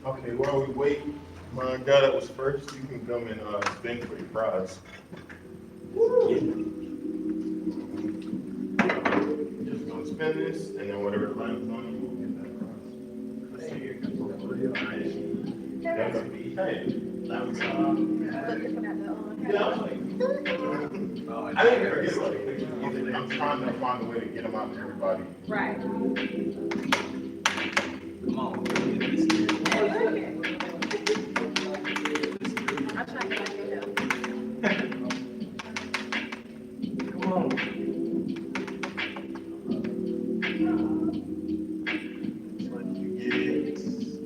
Okay, while we wait, my guy that was first, you can come and spin for your prize. Just gonna spin this, and then whatever lands on you, we'll get that prize. Let's see here. Hey, that was yeah, I was like, I didn't forget about it. I'm trying to find a way to get them out to everybody. Right. Come on. I'm trying to get you help. Come on. You get it.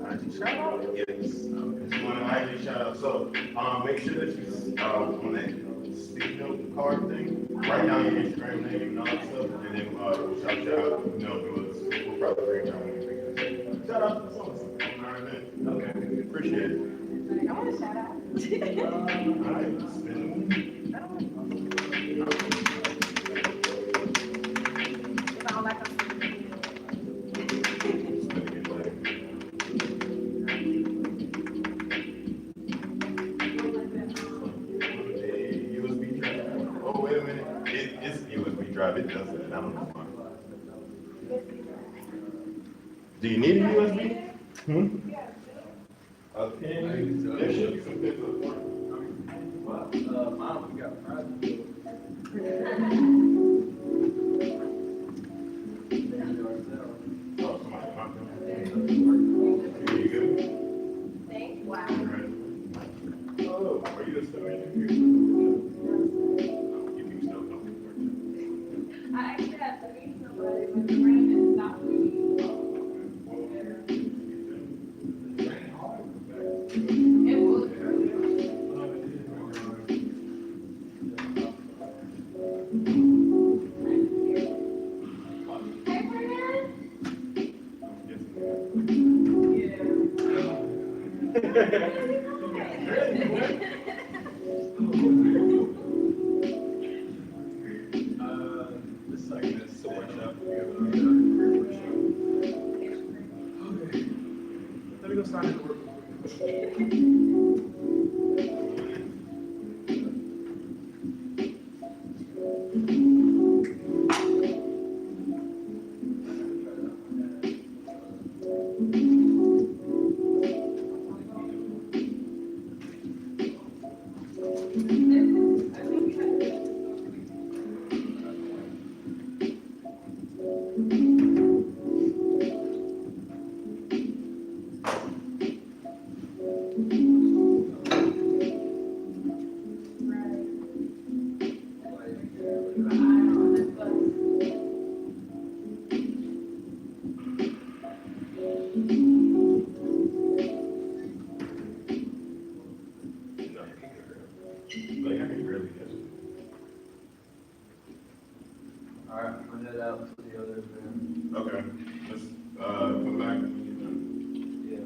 IG shout out? Yes. It's one of IG shout out. So make sure that you on that stick note card thing, write down your Instagram name and all that stuff, and then shout out, we'll probably bring it down when we pick this. Shout out to someone on our event. Okay. Appreciate it. I want to shout out. All right, spin the If I don't like them. USB drive. Oh, wait a minute. It's USB drive. It does that. I don't know why. Do you need a USB? A pin? There should be some pins on the front. Mom, we got prizes. Oh, somebody knocked them. Here you go. Thank you. Wow. Oh, are you still in here? No, you still don't. I actually had to meet somebody when the rain had stopped. It was. Hey, This second is so much up. Let me go sign in the work. Like, I can barely catch it. All right, I'm gonna head out to the other event. Okay, let's come back when you get done. Yeah.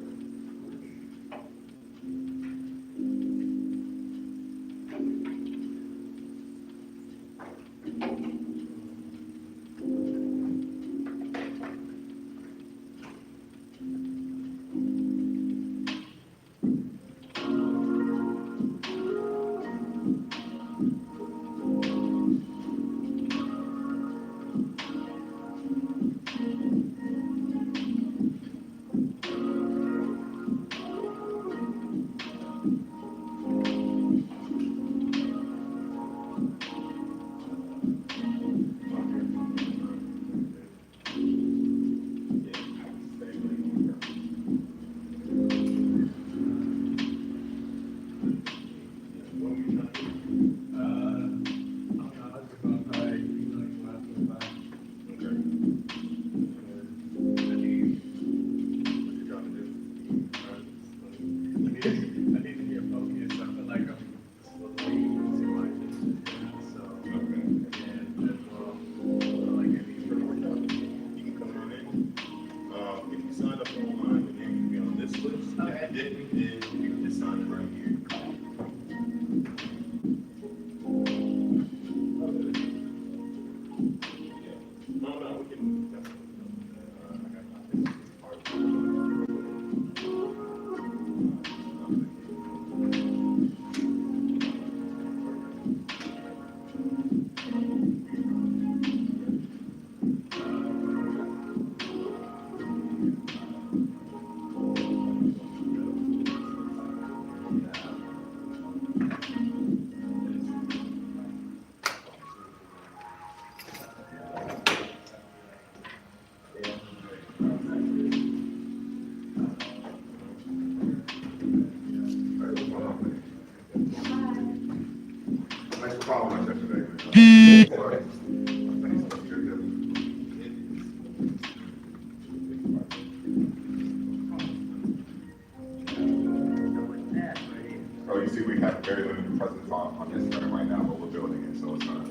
Thanks for following us yesterday. Oh, you see, we have very limited presence on Instagram right now, but we're building it, so it's gonna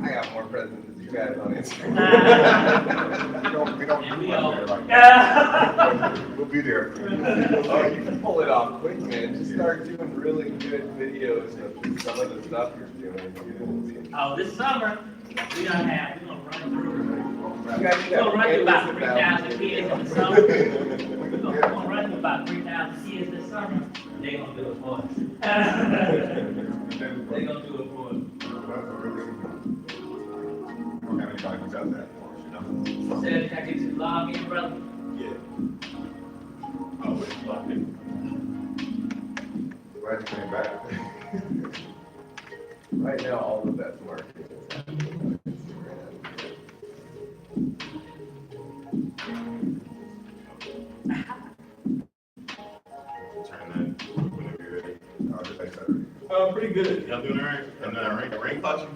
I got more presents than you guys on Instagram. we don't And do we much all- there like that. We'll be there. Oh, you can pull it off quick, man. Just start doing really good videos of some of the stuff you're doing. Oh, this summer, we're gonna run through, You guys we're gonna run through about endless 3,000 kids in the summer. We're gonna run through about 3,000 kids this summer, they gonna do it for us. They gonna do it for us. Don't have anybody who does that for us, you know? Said, can I get you to log in, brother? Yeah. Oh, wait, locked in. Glad you came back. Right now, all the best marketing is happening on Instagram. Turn that whenever you're ready. Just like Saturday. Pretty good. Y'all doing all right? And rain caught you?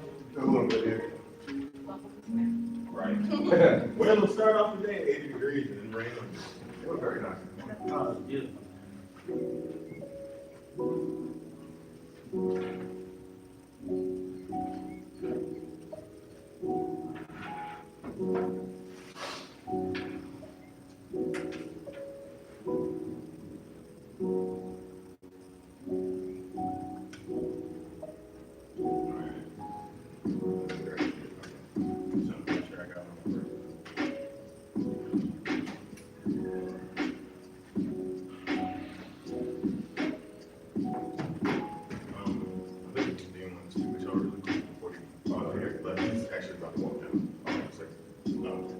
A little bit, yeah. Right. Well, it'll start off the day at 80 degrees and then rain. It was very nice. Oh, it's beautiful. So make sure I got one. I think we can do one too, which are really cool before you, oh, here, but he's actually about to walk down. Oh, it's like, no.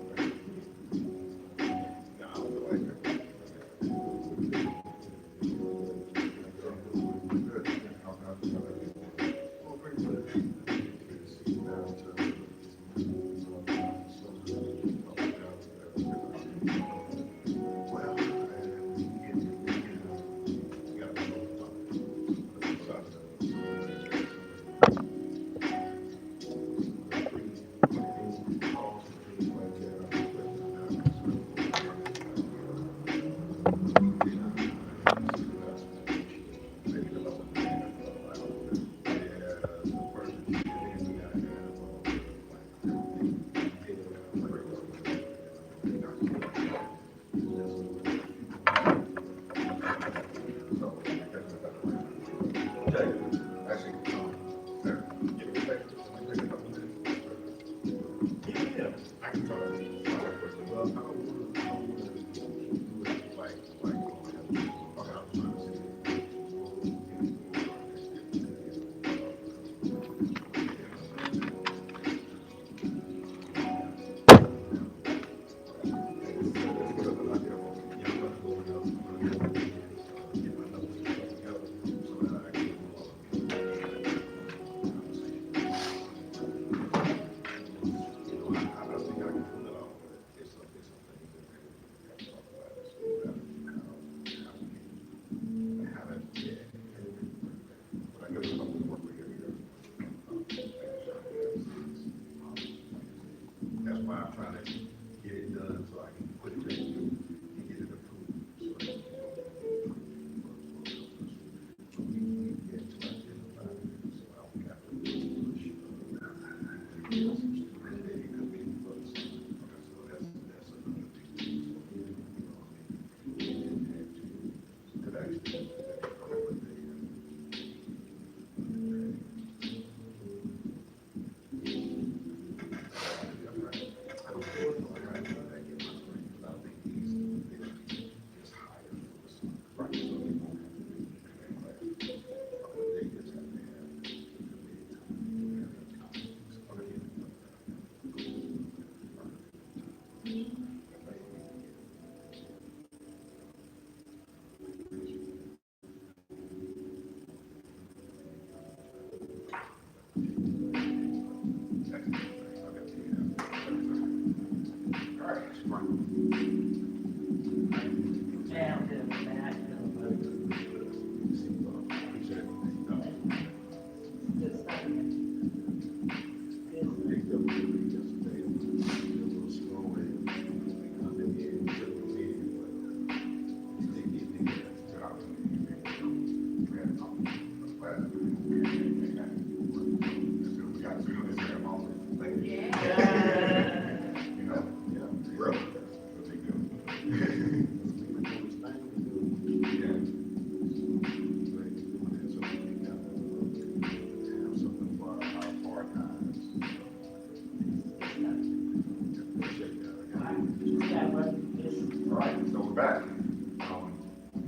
we're back.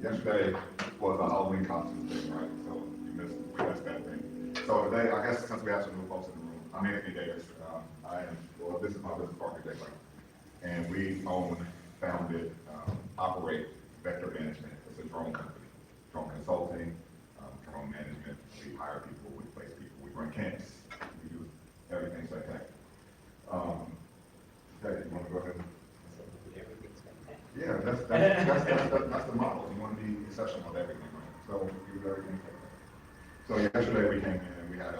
Yesterday was a Halloween costume thing, right? So we missed that thing. So today, I guess since we have some new folks in the room, I'm Anthony Davis. This is my business partner, Jay Lane. And we own, founded, operate Vector Management. It's a drone company, drone consulting, drone management. We hire people, we place people, we run camps, we do everything like that. Hey, you wanna go ahead? Yeah, that's the model. You want to be exceptional at everything, right? So you do everything. So yesterday we came in and we had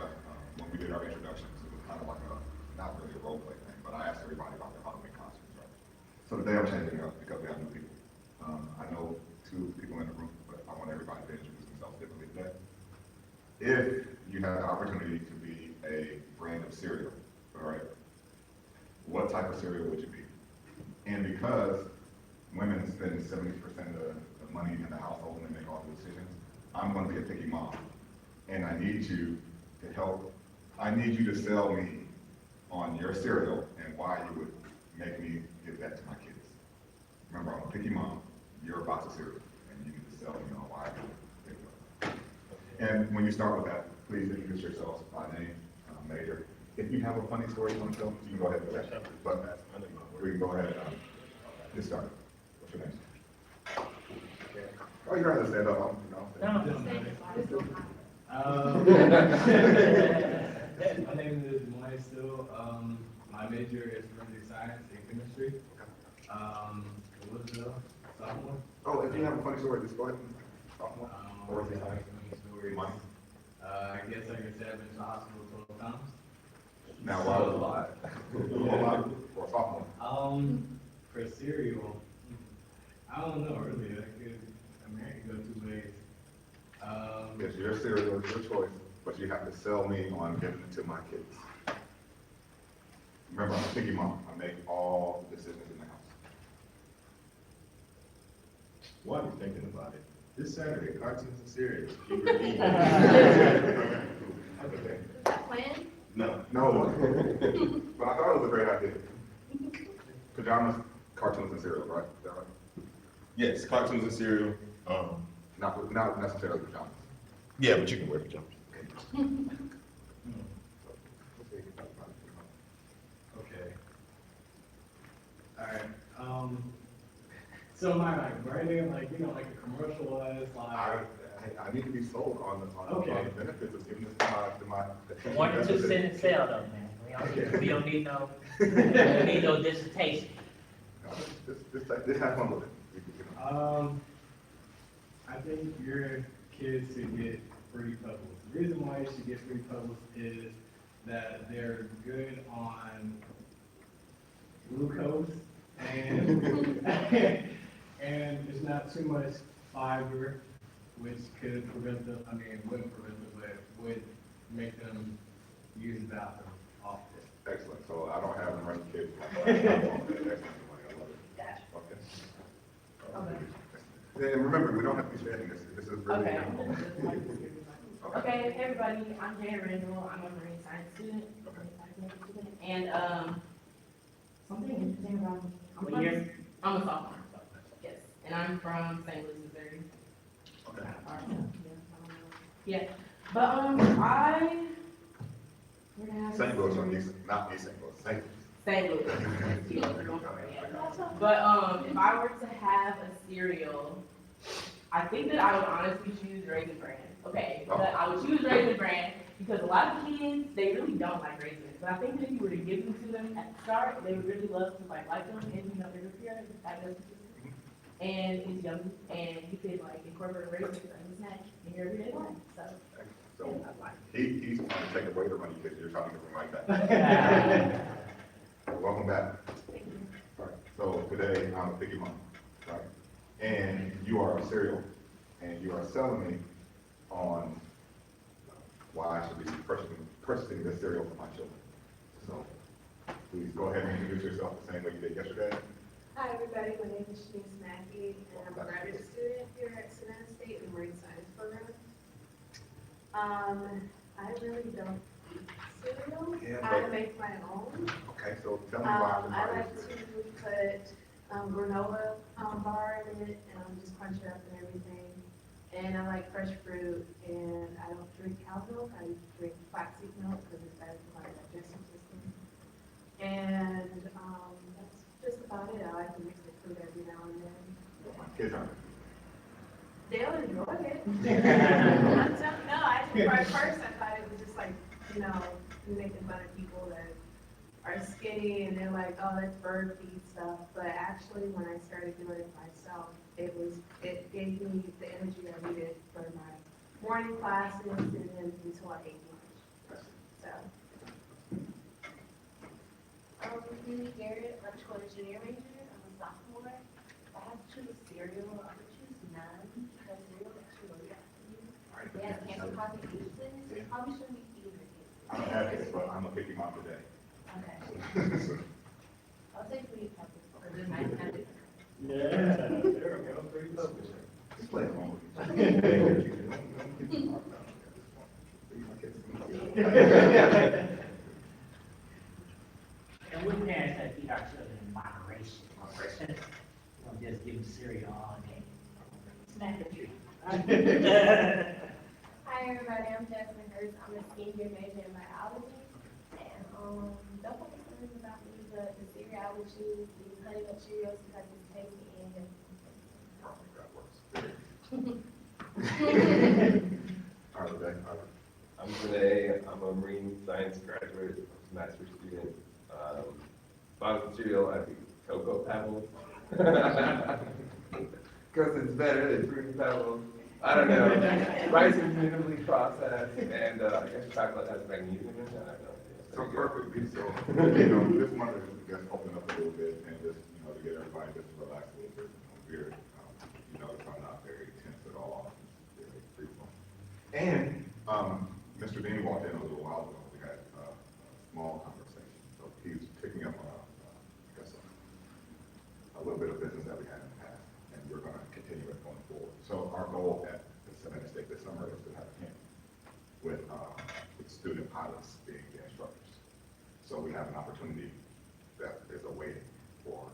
when we did our introductions, it was kind of like not really a role play thing, but I asked everybody about their Halloween costumes, right? So today I'm changing it up because we have new people. I know 2 people in the room, but I want everybody to introduce themselves differently today. If you had the opportunity to be a brand of cereal, all right, what type of cereal would you be? And because women spend 70% of the money in the household and they make all the decisions, I'm going to be a picky mom. And I need you to help, I need you to sell me on your cereal and why you would make me give that to my kids. Remember, I'm a picky mom, you're a box of cereal, and you need to sell me on why you would. And when you start with that, please introduce yourselves by name, major. If you have a funny story you want to tell, you can go ahead and do that. But we can go ahead and get started. What's your name? Oh, you don't have to stand up. My name is Moy Still. My major is forensic science and chemistry. Elizabeth, sophomore. Oh, if you have a funny story, just go ahead and sophomore. Funny stories. I guess I can say I've been to the hospital 12 times. Now, why was a lot? A lot for a sophomore. For cereal, I don't know really. I could go 2 ways. It's your cereal, it's your choice, but you have to sell me on giving it to my kids. Remember, I'm a picky mom. I make all the decisions in the house. While you're thinking about it, this Saturday, cartoons and cereals. Keep repeating. Okay. That plan? No. No, but I thought it was a great idea. Pajamas, cartoons, and cereal, right? Is that right? Yes, cartoons and cereal. Not necessarily pajamas. Yeah, but you can wear pajamas. Okay. Alright, so am I like writing like, like a commercialized, I need to be sold on Okay. the benefits of giving this to my. 1 or 2 sentence sale though, man. We don't need no, we don't need no dissertation. This has fun with it. I think your kids should get free pebbles. The reason why you should get free pebbles is that they're good on glucose and and it's not too much fiber, which could prevent them, wouldn't prevent them, but would make them use the bathroom often. Excellent, so I don't have them running kids. Excellent, I love it. Okay. And remember, we don't have to be spending this is really. Okay. Okay, everybody, I'm Jay Randall. I'm a marine science student. And, something interesting about me. What year? I'm a sophomore. Yes, and I'm from St. Louis, Missouri. Okay. Yeah, but, I. where did I have St. Louis, this? not East St. Louis, St. St. Louis. But, if I were to have a cereal, I think that I would honestly choose Raisin Bran. Okay, but I would choose Raisin Bran because a lot of kids, they really don't like raisins. But I think that if you were to give them to them at the start, they would really love to like them, and they're good for your digestive system. And it's yummy, and you could like incorporate raisins as a snack in your everyday life. So, So he's trying to take away the money because you're trying to give him right back. Welcome back. thank you. All right, so today I'm a picky mom, right? And you are a cereal, and you are selling me on why I should be purchasing this cereal for my children. So please go ahead and introduce yourself the same way you did yesterday. Hi, everybody. My name is Shanice Mackey, and I'm a graduate student here at Savannah State in the Marine Science program. I really don't eat cereal. Yeah, I but- make my own. Okay, so tell me why. I like to put granola, bar in it, and I'm just crunch it up and everything. And I like fresh fruit, and I don't drink cow milk, I drink flaxseed milk because it's better for my digestive system. And, that's just about it. I like to mix the fruit every now and then. My kids aren't. They'll enjoy it. No, actually, at first I thought it was just like, you know, making fun of people that are skinny and they're like, oh, that's bird feed stuff. But actually, when I started doing it myself, it gave me the energy I needed for my morning classes and then until I ate lunch. So. Mimi Garrett, electrical engineering major, I'm a sophomore. If I have to choose a cereal, I would choose none, because cereal is actually really bad for you. They have cancer causing agents, you probably shouldn't be feeding your kids. I don't have kids, but I'm a picky mom today. Okay, So, I'll take three peppers, or just nice peppers. Yeah, there we go, pretty close. just play along with each other. And we parents that feed our children in moderation. Don't just give them cereal all day. Snack or treat. Hi, everybody, I'm Jasmine Hurst, I'm a senior major in biology, and, don't focus on this about me, but the cereal I would choose is Honey Nut Cheerios because it's tasty and healthy. All right, Rebecca, all right. I'm Renee, I'm a marine science graduate, master's student. Bottom cereal, I think Cocoa Pebbles. Because it's better than Fruity Pebbles. I don't know. Rice is minimally processed, and I guess chocolate has magnesium in it. I don't know. So perfect, so, you know, just wanted to just open up a little bit and just, you know, to get everybody just to relax a little bit. We're, you know, I'm not very tense at all, I'm very free flowing. And, Mr. Dean walked in a little while ago, we had a small conversation, so he's picking up on, I guess, a little bit of business that we had in the past, and we're gonna continue it going forward. So our goal at the Savannah State this summer is to have a camp with student pilots being the instructors. So we have an opportunity that is awaiting for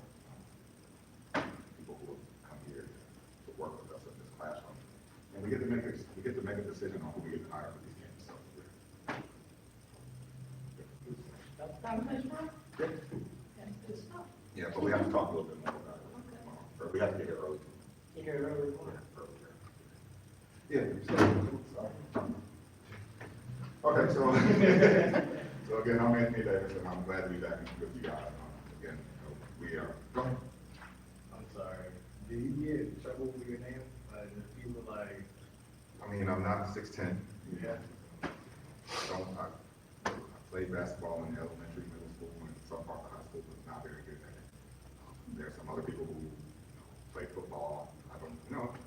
people who will come here to work with us in this classroom. And we get to make a decision on who we get to hire for these camps. So yeah, but we have to talk a little bit more about it. Or we have to get here early. Yeah, okay, so, so again, I'm Anthony Davis, and I'm glad to be back with you guys. Again, we are, go ahead. I'm sorry, do you get in trouble with your name? If people like, I mean, I'm not 6'10". yeah, I played basketball in elementary, middle school, and some part of high school, but not very good at it. There are some other people who, play football. I don't,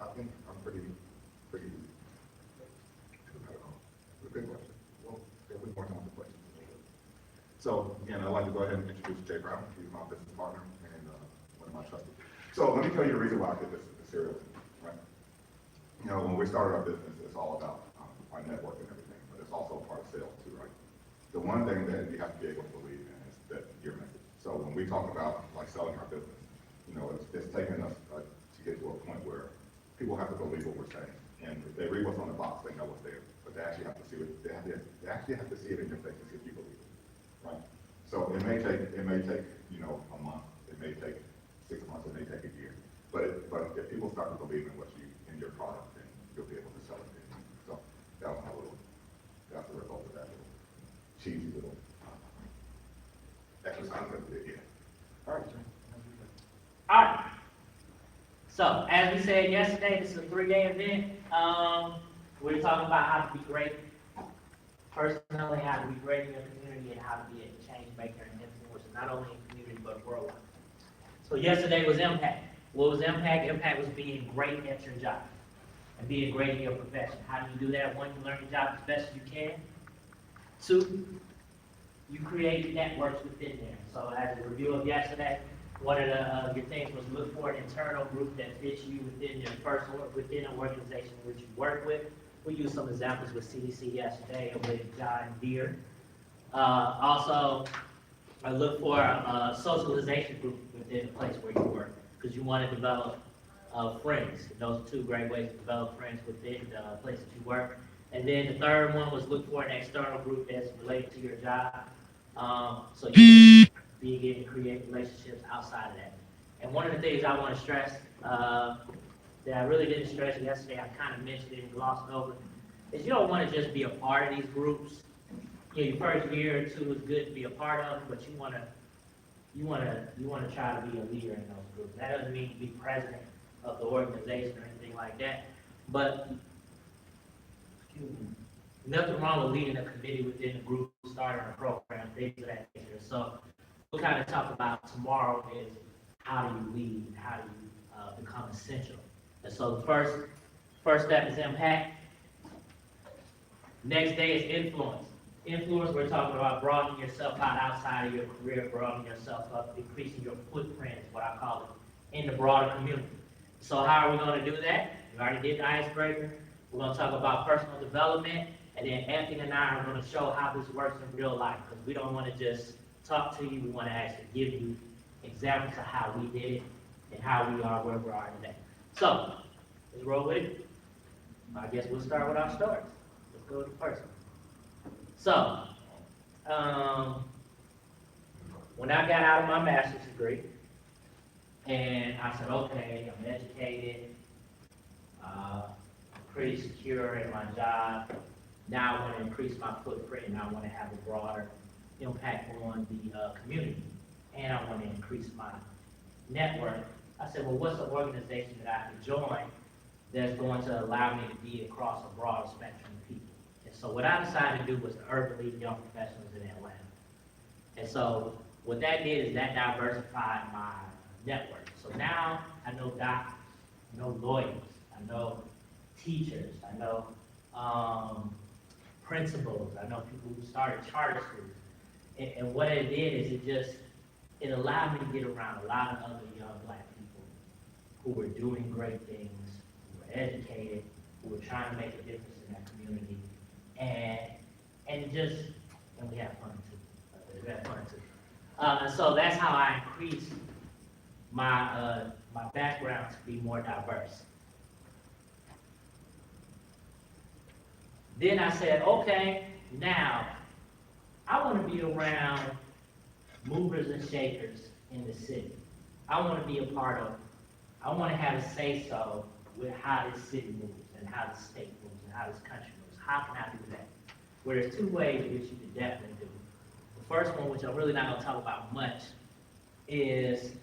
I think I'm pretty, I don't know. It's a good question. Well, there'll be more time for questions. So, again, I'd like to go ahead and introduce Jay Brown. He's my business partner and one of my trustees. So let me tell you the reason why I did this cereal thing, right? You know, when we started our business, it's all about our network and everything, but it's also part of sales too, right? The one thing that you have to be able to believe in is that your message. So when we talk about like selling our business, you know, it's taken us to get to a point where people have to believe what we're saying. And if they read what's on the box, they know what's there. But they actually have to see it, they actually have to see it in your face to see if you believe it, right? So it may take, you know, a month, it may take 6 months, it may take a year. But if people start to believe in in your product, then you'll be able to sell it. So that was that's the result of that little cheesy little exercise that we did here. All right, Jim. All right. So, as we said yesterday, this is a 3-day event. We're talking about how to be great personally, how to be great in your community, and how to be a change maker and influencer, not only in community, but worldwide. So yesterday was Impact. What was Impact? Impact was being great at your job and being great in your profession. How do you do that? One, you learn your job as best as you can. 2, you create networks within there. So as a review of yesterday, one of your things was look for an internal group that fits you within within an organization which you work with. We used some examples with CDC yesterday and with John Deere. Also, look for a socialization group within the place where you work. want to develop friends. Those are two great ways to develop friends within the place that you work. And then the third one was look for an external group that's related to your job. So you can begin to create relationships outside of that. And one of the things I want to stress, that I really didn't stress yesterday, I kind of mentioned it and glossed over, is you don't want to just be a part of these groups. You know, your first year or two is good to be a part of, but you want to try to be a leader in those groups. That doesn't mean to be president of the organization or anything like that, but nothing wrong with leading a committee within the group, starting a program, things of that nature. So we'll kind of talk about tomorrow is how do you lead, how do you become essential. And so the first step is impact. Next day is influence. Influence, we're talking about broadening yourself out outside of your career, broadening yourself up, increasing your footprint is what I call it, in the broader community. So how are we going to do that? We already did the icebreaker. We're going to talk about personal development, and then Anthony and I are going to show how this works in real life, because we don't want to just talk to you, we want to actually give you examples of how we did it and how we are where we are today. So, let's roll with it. I guess we'll start with our stories. Let's go to the first one. So, when I got out of my master's degree, and I said, okay, I'm educated, pretty secure in my job. Now I want to increase my footprint, and I want to have a broader impact on the community, and I want to increase my network. I said, well, what's an organization that I can join that's going to allow me to be across a broader spectrum of people? And so what I decided to do was the Urban League Young Professionals in Atlanta. And so what that did is that diversified my network. So now I know doctors, I know lawyers, I know teachers, I know principals, I know people who started charter schools. And what it did is it allowed me to get around a lot of other young black people who were doing great things, who were educated, who were trying to make a difference in that community. And we have fun too. We have fun too. And so that's how I increased my background to be more diverse. Then I said, okay, now I want to be around movers and shakers in the city. I want to be a part of, I want to have a say-so with how this city moves and how the state moves and how this country moves. How can I do that? Well, there's two ways in which you can definitely do it. The first one, which I'm really not going to talk about much, is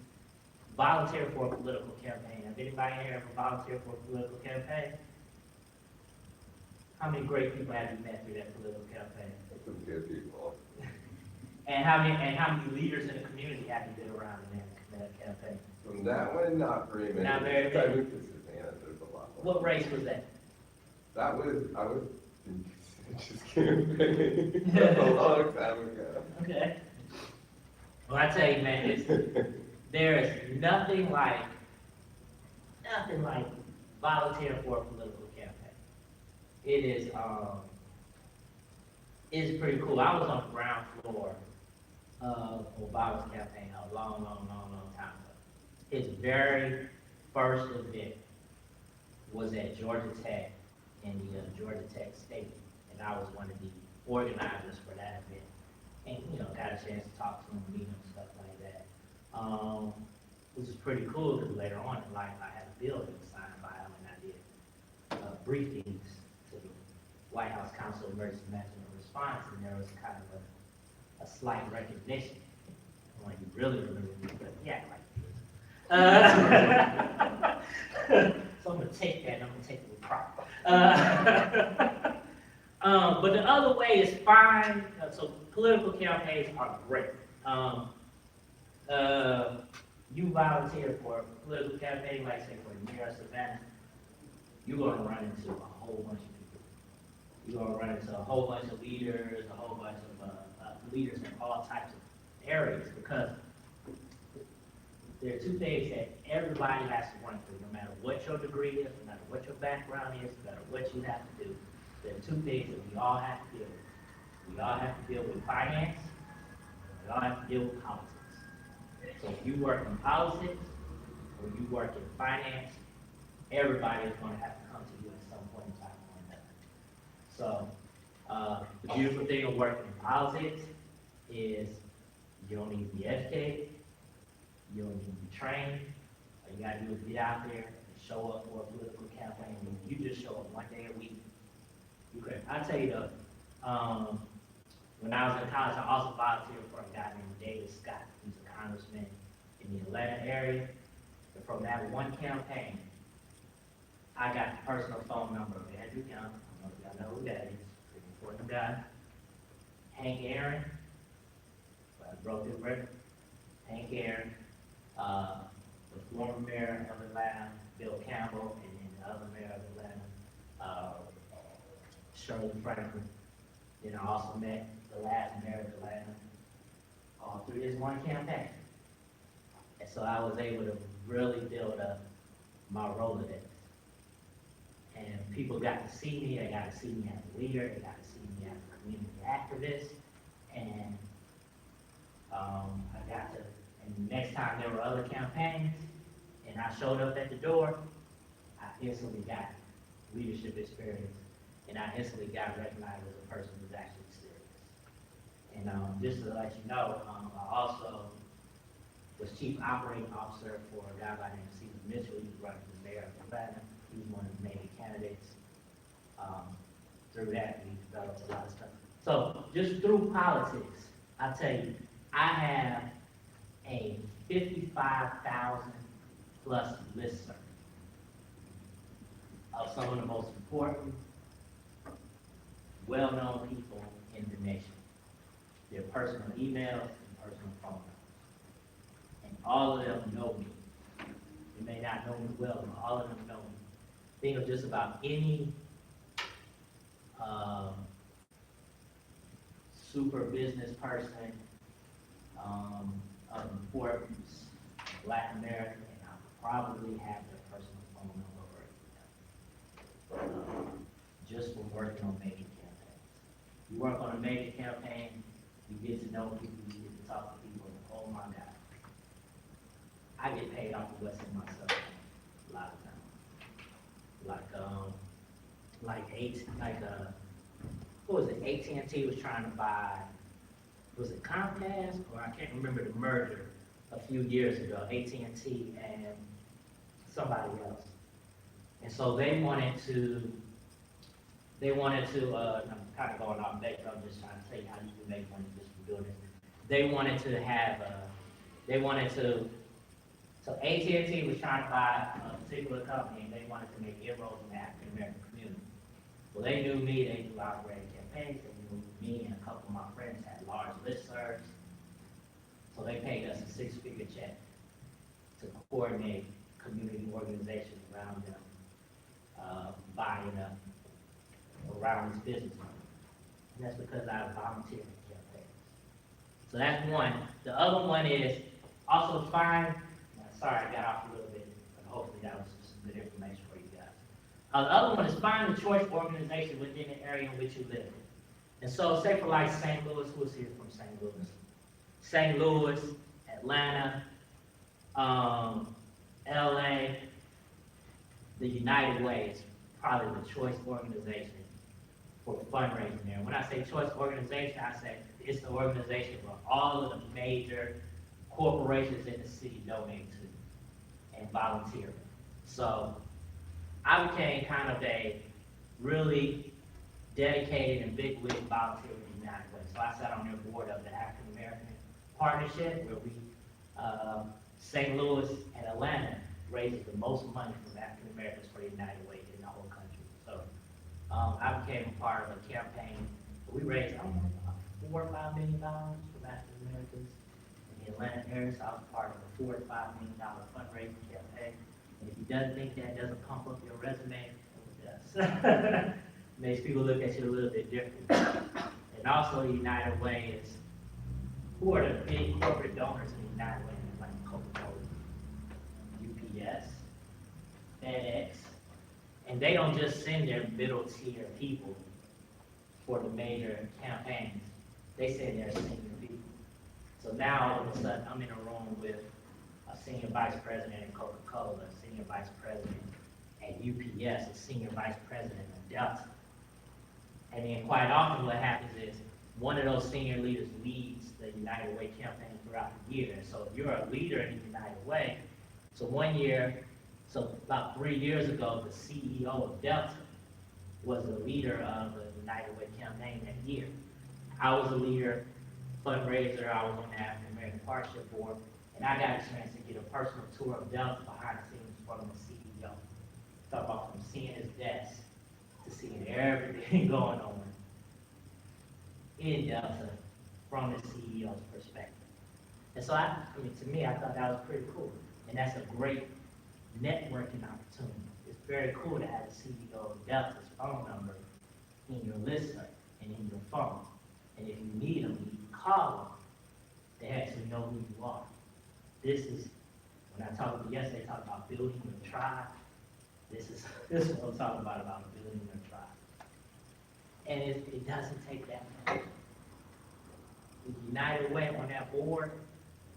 volunteer for a political campaign. Have anybody here ever volunteered for a political campaign? How many great people have you met through that political campaign? Some good people. And how many leaders in the community have you been around in that campaign? From that one, not very many. Not very Since I many. moved to Savannah, there's a lot more. What race was that? I was just campaigning. That's a long time ago. Okay. Well, I tell you, man, there is nothing like volunteering for a political campaign. It's pretty cool. I was on the ground floor of Obama's campaign a long time ago. His very first event was at Georgia Tech in the Georgia Tech Stadium, and I was one of the organizers for that event. And, got a chance to talk to him, meet him, stuff like that. Which is pretty cool, because later on in life, I had a bill that was signed by him, and I did briefings to the White House Council of Emergency Management and Response, and there was kind of a slight recognition. When you really remember me, but yeah, so I'm gonna take that, and I'm gonna take it with pride. But the other way is fine. So political campaigns are great. You volunteer for a political campaign, like say for the mayor of Savannah, you're gonna run into a whole bunch of people. You're gonna run into a whole bunch of leaders, a whole bunch of leaders in all types of areas, because there are two things that everybody has to run through, no matter what your degree is, no matter what your background is, no matter what you have to do. There are two things that we all have to deal with. We all have to deal with finance, we all have to deal with politics. So if you work in politics, or you work in finance, everybody is gonna have to come to you at some point in time on that. So, the beautiful thing of working in politics is you don't need to be educated, you don't need to be trained. All you gotta do is get out there and show up for a political campaign. And you just show up one day a week. You could, I tell you though, when I was in college, I also volunteered for a guy named David Scott. He's a congressman in the Atlanta area. And from that one campaign, I got the personal phone number of Andrew Young. I don't know if y'all know who that is. Pretty important guy. Hank Aaron. I broke his record. Hank Aaron. The former mayor of Atlanta, Bill Campbell, and then the other mayor of Atlanta, Shirley Franklin. Then I also met the last mayor of Atlanta, all through this one campaign. And so I was able to really build up my Rolodex. And people got to see me, they got to see me as a leader, they got to see me as a community activist, and I got to, and next time there were other campaigns, and I showed up at the door, I instantly got leadership experience, and I instantly got recognized as a person who's actually serious. And just to let you know, I also was chief operating officer for a guy by the name of Stephen Mitchell. He was running for mayor of Atlanta. He was one of the main candidates. Through that, we developed a lot of stuff. So just through politics, I tell you, I have a 55,000 plus listserv of some of the most important, well-known people in the nation. Their personal emails and personal phone numbers. And all of them know me. They may not know me well, but all of them know me. Think of just about any super business person of importance, Latin American, and I probably have their personal phone number right now. Just from working on major campaigns. You work on a major campaign, you get to know people, you get to talk to people, and oh my God. I get paid off of what's in myself a lot of times. What was it, AT&T was trying to buy, was it Comcast, or I can't remember the merger a few years ago, AT&T and somebody else. And so they wanted to, I'm kind of going off base, I'm just trying to tell you how you can make money just from doing this. They wanted to have, so AT&T was trying to buy a particular company, and they wanted to make inroads in the African American community. Well, they knew me, they knew I ran campaigns, they knew me and a couple of my friends had large listservs. So they paid us a six-figure check to coordinate community organizations around them, buying up around this business model. And that's because I volunteered in campaigns. So that's one. The other one is also find, sorry I got off a little bit, but hopefully that was some good information for you guys. The other one is find the choice organization within the area in which you live. And so say for like St. Louis, who's here from St. Louis? St. Louis, Atlanta, LA, the United Way is probably the choice organization for fundraising there. When I say choice organization, I say it's the organization where all of the major corporations in the city donate to and volunteer. So I became kind of a really dedicated and big wig volunteer with the United Way. So I sat on their board of the African American Partnership, where we, St. Louis and Atlanta raises the most money from African Americans for the United Way in the whole country. So I became a part of a campaign. We raised, I don't know, about $4 or $5 million from African Americans in the Atlanta area. So I was part of a $4 to $5 million fundraising campaign. And if you doesn't think that doesn't pump up your resume, it does. Makes people look at you a little bit differently. And also the United Way is, who are the big corporate donors in the United Way? Like Coca-Cola, UPS, FedEx. And they don't just send their middle tier people for the major campaigns. They send their senior people. So now all of a sudden I'm in a room with a senior vice president at Coca-Cola, a senior vice president at UPS, a senior vice president at Delta. And then quite often what happens is, one of those senior leaders leads the United Way campaign throughout the year. And so if you're a leader in the United Way, so about 3 years ago, the CEO of Delta was the leader of the United Way campaign that year. I was a leader, fundraiser, I was on the African American Partnership Board, and I got a chance to get a personal tour of Delta behind the scenes from the CEO. Talk about from seeing his desk to seeing everything going on in Delta from the CEO's perspective. And so to me, I thought that was pretty cool. And that's a great networking opportunity. It's very cool to have the CEO of Delta's phone number in your listserv and in your phone. And if you need them, you can call them. They actually know who you are. This is, when I talked yesterday, I talked about building your tribe. This is what I'm talking about building your tribe. And it doesn't take that much. The United Way on that board,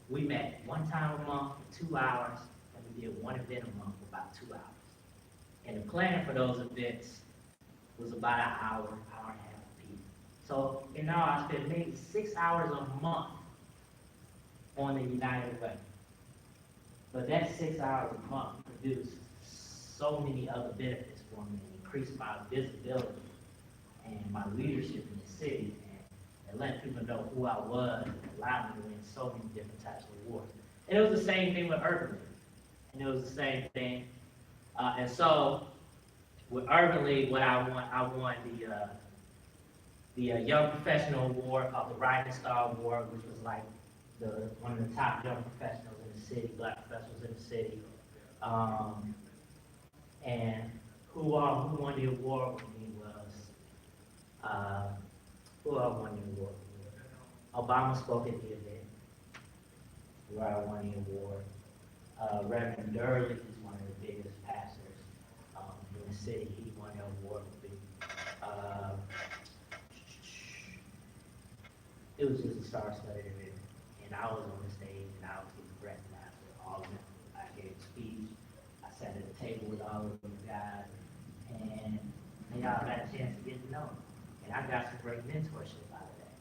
we met one time a month for 2 hours, and we did one event a month for about 2 hours. And the plan for those events was about an hour, hour and a half apiece. So in all, I spent maybe 6 hours a month on the United Way. But that 6 hours a month produced so many other benefits for me. It increased my visibility and my leadership in the city, and let people know who I was, and allowed me to win so many different types of awards. And it was the same thing with Urban League. And it was the same thing. And so with Urban League, what I won the Young Professional Award called the Rising Star Award, which was like one of the top young professionals in the city, black professionals in the city. And who won the award with me was, who I won the award with? Obama spoke at the event where I won the award. Reverend Durley is one of the biggest pastors in the city. He won the award with me. It was just a star-studded event. And I was on the stage and I was getting recognized with all of them. I gave a speech. I sat at the table with all of those guys, and they all got a chance to get to know me. And I got some great mentorship out of that.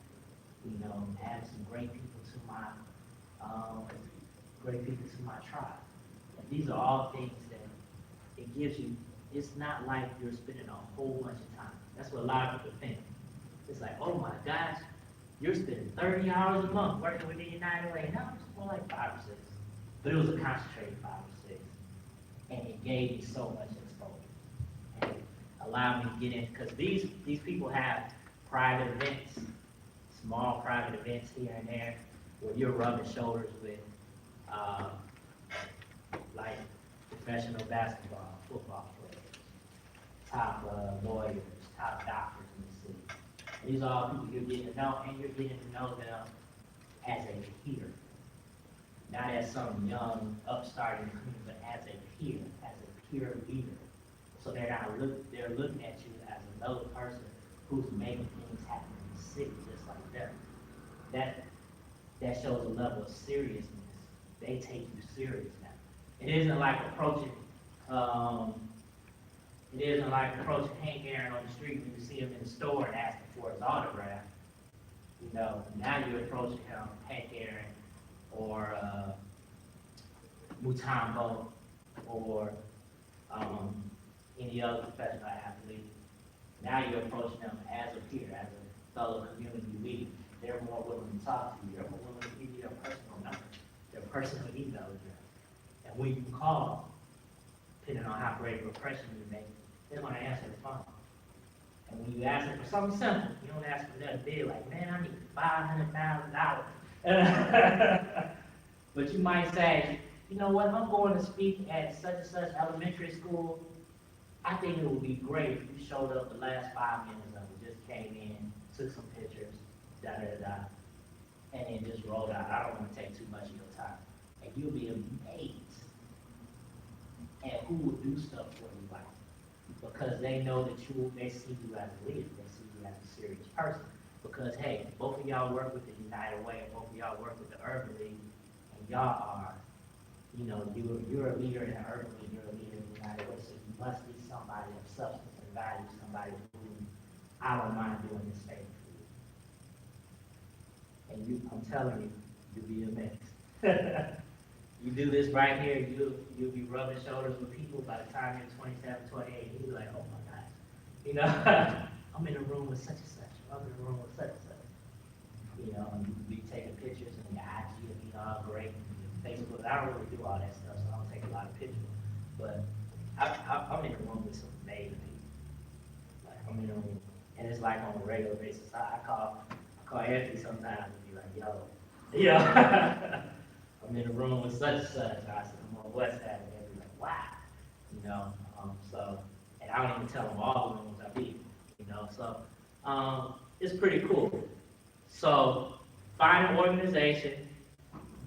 You know, added some great people to my tribe. And these are all things that it gives you. It's not like you're spending a whole bunch of time. That's what a lot of people think. It's like, oh my gosh, you're spending 30 hours a month working with the United Way. No, it's more like 5 or 6. But it was a concentrated 5 or 6. And it gave me so much exposure. And it allowed me to get in, because these people have private events, small private events here and there, where you're rubbing shoulders with, like professional basketball, football players, top lawyers, top doctors in the city. These are all people you're getting to know, and you're getting to know them as a peer. Not as some young upstart in the community, but as a peer leader. So they're looking at you as another person who's making things happen in the city just like them. That shows a level of seriousness. They take you serious now. It isn't like approaching Hank Aaron on the street when you see him in the store and asking for his autograph. You know, now you're approaching him, Hank Aaron, or Mutombo, or any other professional athlete. Now you're approaching them as a peer, as a fellow community leader. They're more willing to talk to you. They're more willing to give you their personal number, their personal email address. And when you call, depending on how great of a impression you make, they're going to answer the phone. And when you ask them for something simple, you don't ask for nothing big like, man, I need $500,000. But you might say, you know what, I'm going to speak at such and such elementary school. I think it would be great if you showed up the last 5 minutes of it, just came in, took some pictures, and then just rolled out. I don't want to take too much of your time. And you'll be amazed at who will do stuff for you like that. Because they know that they see you as a leader, they see you as a serious person. Because hey, both of y'all work with the United Way, and both of y'all work with the Urban League, and y'all you know, you're a leader in an urban league, you're a leader in the United Way, so you must be somebody of substance and value, somebody who I don't mind doing this favor for you. And you, I'm telling you, you'll be amazed. You do this right here, you'll be rubbing shoulders with people by the time you're 27, 28, you'll be like, oh my gosh, you know, I'm in a room with such and such, I'm in a room with such and such. You know, and you be taking pictures and your IG will be all great, and your Facebook, I don't really do all that stuff, so I don't take a lot of pictures. But I'm in a room with some amazing people. Like, I'm in a room, and it's like on a regular basis. I call Anthony sometimes and be like, yo, I'm in a room with such and such. I said, I'm on West Ave, and they'll be like, wow, you know, so, and I don't even tell them all the rooms I be, you know, so, it's pretty cool. So, find an organization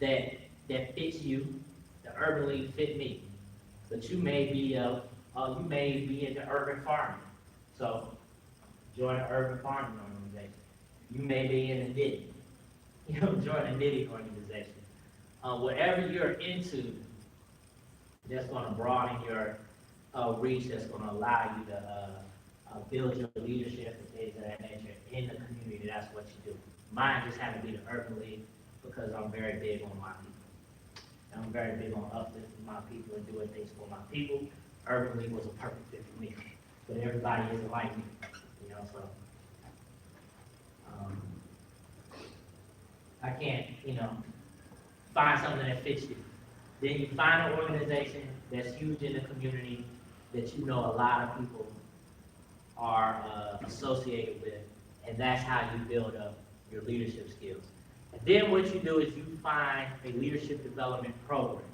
that fits you. The Urban League fit me, but you may be into urban farming. So, join an urban farming organization. You may be in a knitting. You know, join a knitting organization. Whatever you're into, that's going to broaden your reach, that's going to allow you to build your leadership and things of that nature in the community. That's what you do. Mine just happened to be the Urban League because I'm very big on my people. I'm very big on uplifting my people and doing things for my people. Urban League was a perfect fit for me, but everybody isn't like me, you know, so. I can't, you know, find something that fits you. Then you find an organization that's huge in the community that you know a lot of people are associated with, and that's how you build up your leadership skills. And then what you do is you find a leadership development program.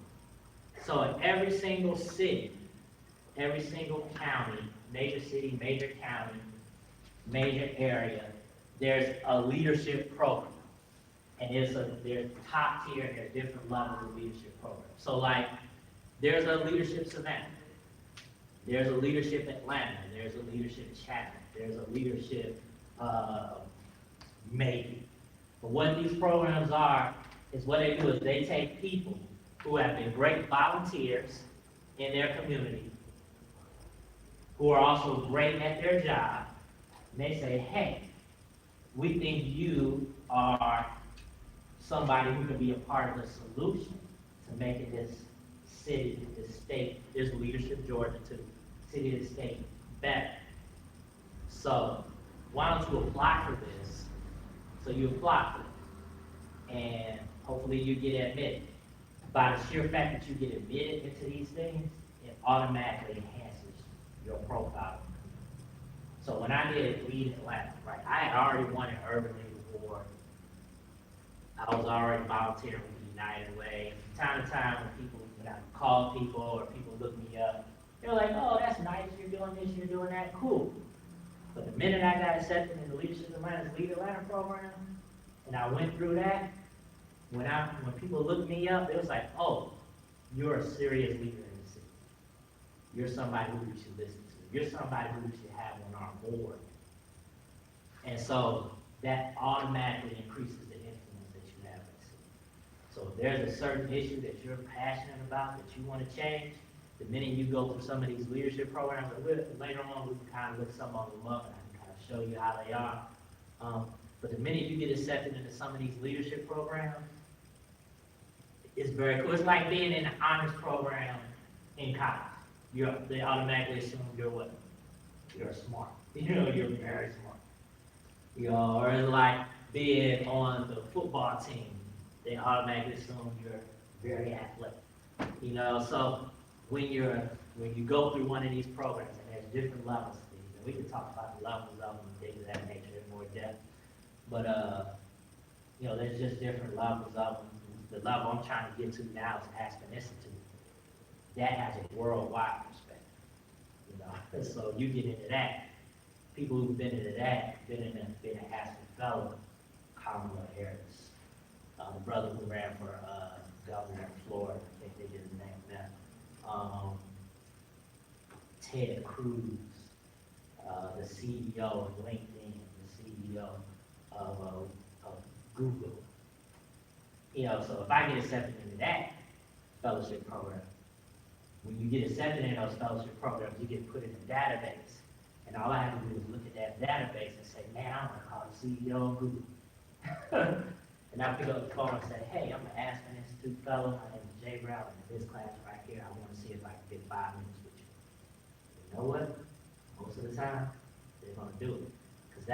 So in every single city, every single county, major city, major county, major area, there's a leadership program. And there's top tier, and there's different levels of leadership programs. So like, there's a leadership Savannah, there's a leadership Atlanta, there's a leadership Chapman, there's a leadership Macon. But what these programs are, is what they do is they take people who have been great volunteers in their community, who are also great at their job, and they say, hey, we think you are somebody who can be a part of the solution to making this city, this state, there's Leadership Georgia too, city and state better. So why don't you apply for this? So you apply for it, and hopefully you get admitted. By the sheer fact that you get admitted into these things, it automatically enhances your profile. So when I did Lead Atlanta, right, I had already won an Urban League Award. I was already volunteering with United Way. From time to time, when I call people or people look me up, they're like, oh, that's nice, you're doing this, you're doing that, cool. But the minute I got accepted in the Leadership Atlanta's Lead Atlanta program, and I went through that, when people looked me up, it was like, oh, you're a serious leader in the city. You're somebody who we should listen to. You're somebody who we should have on our board. And so that automatically increases the influence that you have in the city. So if there's a certain issue that you're passionate about, that you want to change, the minute you go through some of these leadership programs, later on we can kind of look some of them up and I can kind of show you how they are. But the minute you get accepted into some of these leadership programs, it's very cool. It's like being in an honors program in college. They automatically assume you're what? You're smart. You know, you're very smart. You know, or it's like being on the football team. They automatically assume you're very athletic. You know, so when you go through one of these programs, and there's different levels of these, and we can talk about the levels of them and things of that nature in more depth. But you know, there's just different levels of them. The level I'm trying to get to now is Aspen Institute. That has a worldwide perspective, you know. So you get into that. People who've been into that, been an Aspen Fellow, Kamala Harris, the brother who ran for governor in Florida, I think they get his name now. Ted Cruz, the CEO of LinkedIn, the CEO of Google. You know, so if I get accepted into that, fellowship program. When you get accepted in those fellowship programs, you get put in a database. And all I have to do is look at that database and say, man, I want to call the CEO of Google. And I pick up the phone and say, hey, I'm an Aspen Institute fellow. My name is Jay Brown. I'm in this class right here. I want to see if I can get 5 minutes with you. You know what? Most of the time, they're going to do it. Because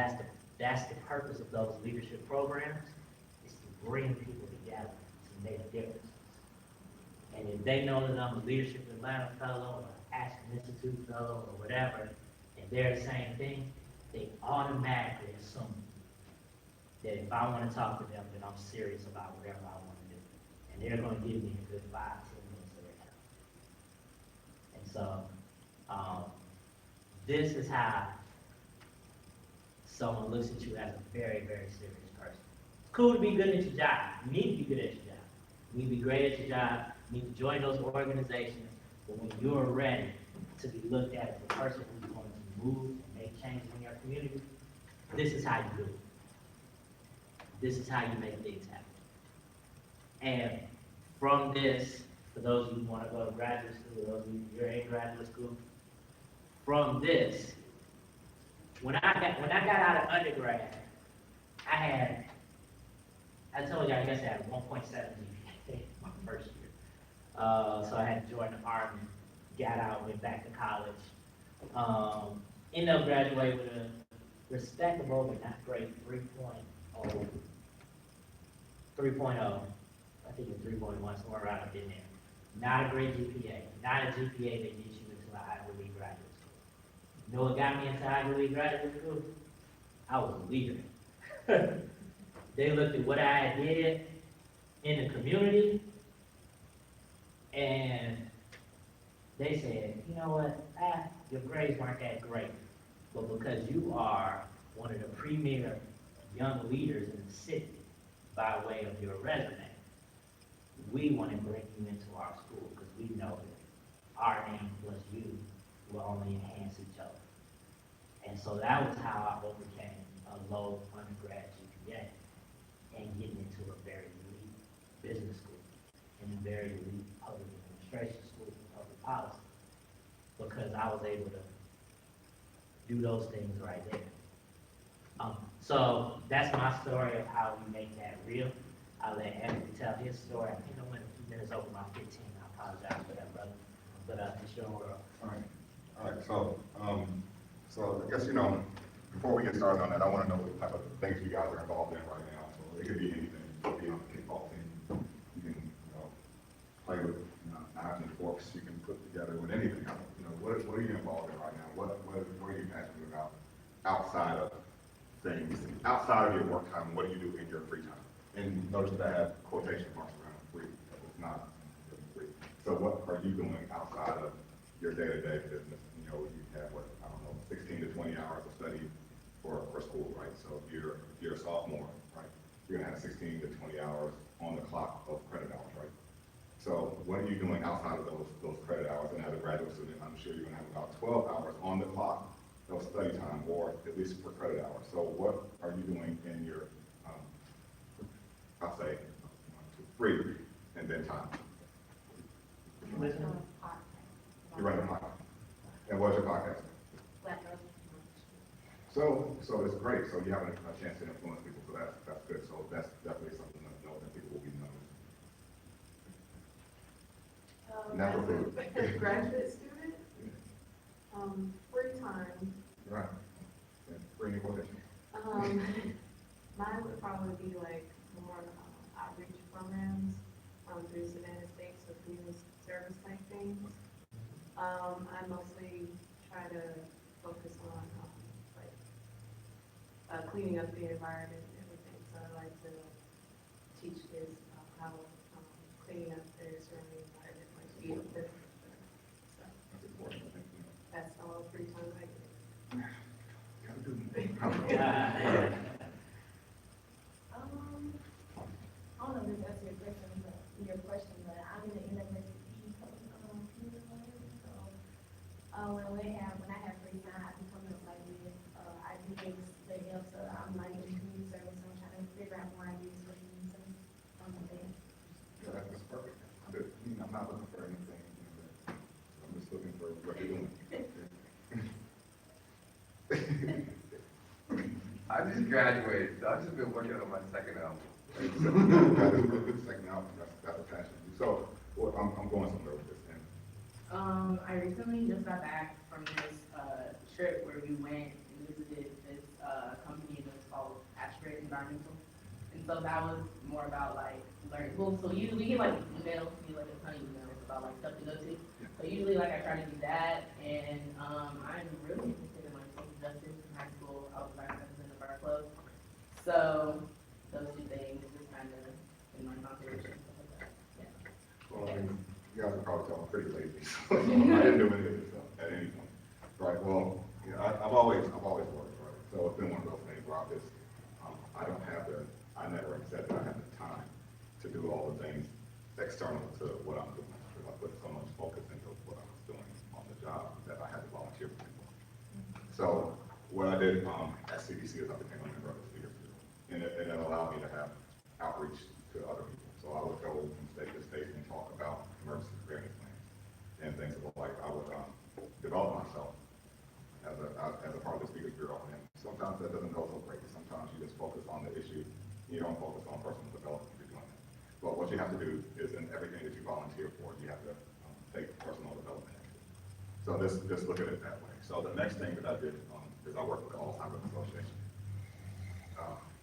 that's the purpose of those leadership programs, is to bring people together, to make differences. And if they know that I'm a Leadership Atlanta fellow, or Aspen Institute fellow, or whatever, and they're the same thing, they automatically assume that if I want to talk to them, then I'm serious about whatever I want to do. And they're going to give me a good 5-10 minutes of their time. And so, this is how someone looks at you as a very, very serious person. It's cool to be good at your job. You need to be good at your job. You need to be great at your job. You need to join those organizations. But when you're ready to be looked at as the person who's going to move and make changes in your community, this is how you do it. This is how you make things happen. And from this, for those of you who want to go to graduate school, those of you who are in graduate school, from this, when I got out of undergrad, I told you I guess I had 1.7 GPA my first year. So I had to join the Army, got out, went back to college. Ended up graduating with a respectable but not great 3.0. 3.0, I think it's 3.1, somewhere around up in there. Not a great GPA, not a GPA that gets you into an Ivy League graduate school. You know what got me into Ivy League graduate school? I was a leader. They looked at what I did in the community, and they said, you know what, your grades weren't that great, but because you are one of the premier young leaders in the city, by way of your resume, we want to bring you into our school because we know that our name plus you will only enhance each other. And so that was how I overcame a low undergrad GPA and getting into a very elite business school and a very elite public administration school for public policy, because I was able to do those things right there. So that's my story of how we make that real. I'll let Anthony tell his story. I think I went a few minutes over my 15. I apologize for that, brother. But it's your world. All right, so I guess, before we get started on that, I want to know what type of things you guys are involved in right now. So it could be anything. It could be on the kickball team. You can, play with knives and forks. You can put together with anything. What are you involved in right now? What are you passionate about outside of things, outside of your work time? What do you do in your free time? And notice that I have quotation marks around free. It's not really free. So what are you doing outside of your day-to-day business? You have 16 to 20 hours of study for school, right? So if you're a sophomore, right, you're gonna have 16 to 20 hours on the clock of credit hours, right? So what are you doing outside of those credit hours? And as a graduate student, I'm sure you're gonna have about 12 hours on the clock of study time, or at least for credit hours. So what are you doing in your, I'll say, free and then time? You're running a podcast. And what's your podcast? So it's great. So you have a chance to influence people. So that's good. So that's definitely something that people will be knowing. Natural food. As a graduate student, free time. Right. Yeah, free and quotation. Mine would probably be like more outreach programs through Savannah State, so community service type things. I mostly try to focus on cleaning up the environment and everything. So I like to teach kids how cleaning up their surrounding environment might be a bit. So That's important. I think, that's all free time I get. gotta do it. I don't know if this answers your question, but I'm in the university community learning, so when I have free time, I can come up like this. I do things that help, so I'm like in community service, so I'm trying to figure out more ideas for community service. Yeah, that's perfect. Good. I'm not just graduated, so I've just been working on my second album. Second album, that's a passion. So, well, I'm going somewhere with this, and I recently just got back from this, trip where we went and visited this, company that's called Ashford Environmental. And so that was more about like learning, well, so usually we get like emails, we get like a ton of emails about like stuff to go to. So usually like I try to do that, and, I'm really interested in like social justice in high school. I was vice president of our club. So those two things just kind of in my consideration, stuff like that, yeah. well, I mean, you guys are probably tell I'm pretty lazy, so I didn't do any of this stuff at any point. Right, well, you know, I've always worked, right? So it's been one of those things where I never said that I had the time to do all the things external to what I'm doing. Because I put so much focus into what I was doing on the job that I had to volunteer for people. So what I did at CDC is I became a member of the Leaders Bureau. And it allowed me to have outreach to other people. So I would go from state to state and talk about emergency preparedness plans and things like I would develop myself as a part of the Speakers Bureau. And sometimes that doesn't go so great. Sometimes you just focus on the issue. You don't focus on personal development if you're doing that. But what you have to do is in everything that you volunteer for, you have to take personal development into it. So just look at it that way. So the next thing that I did is I worked with the Alzheimer's Association.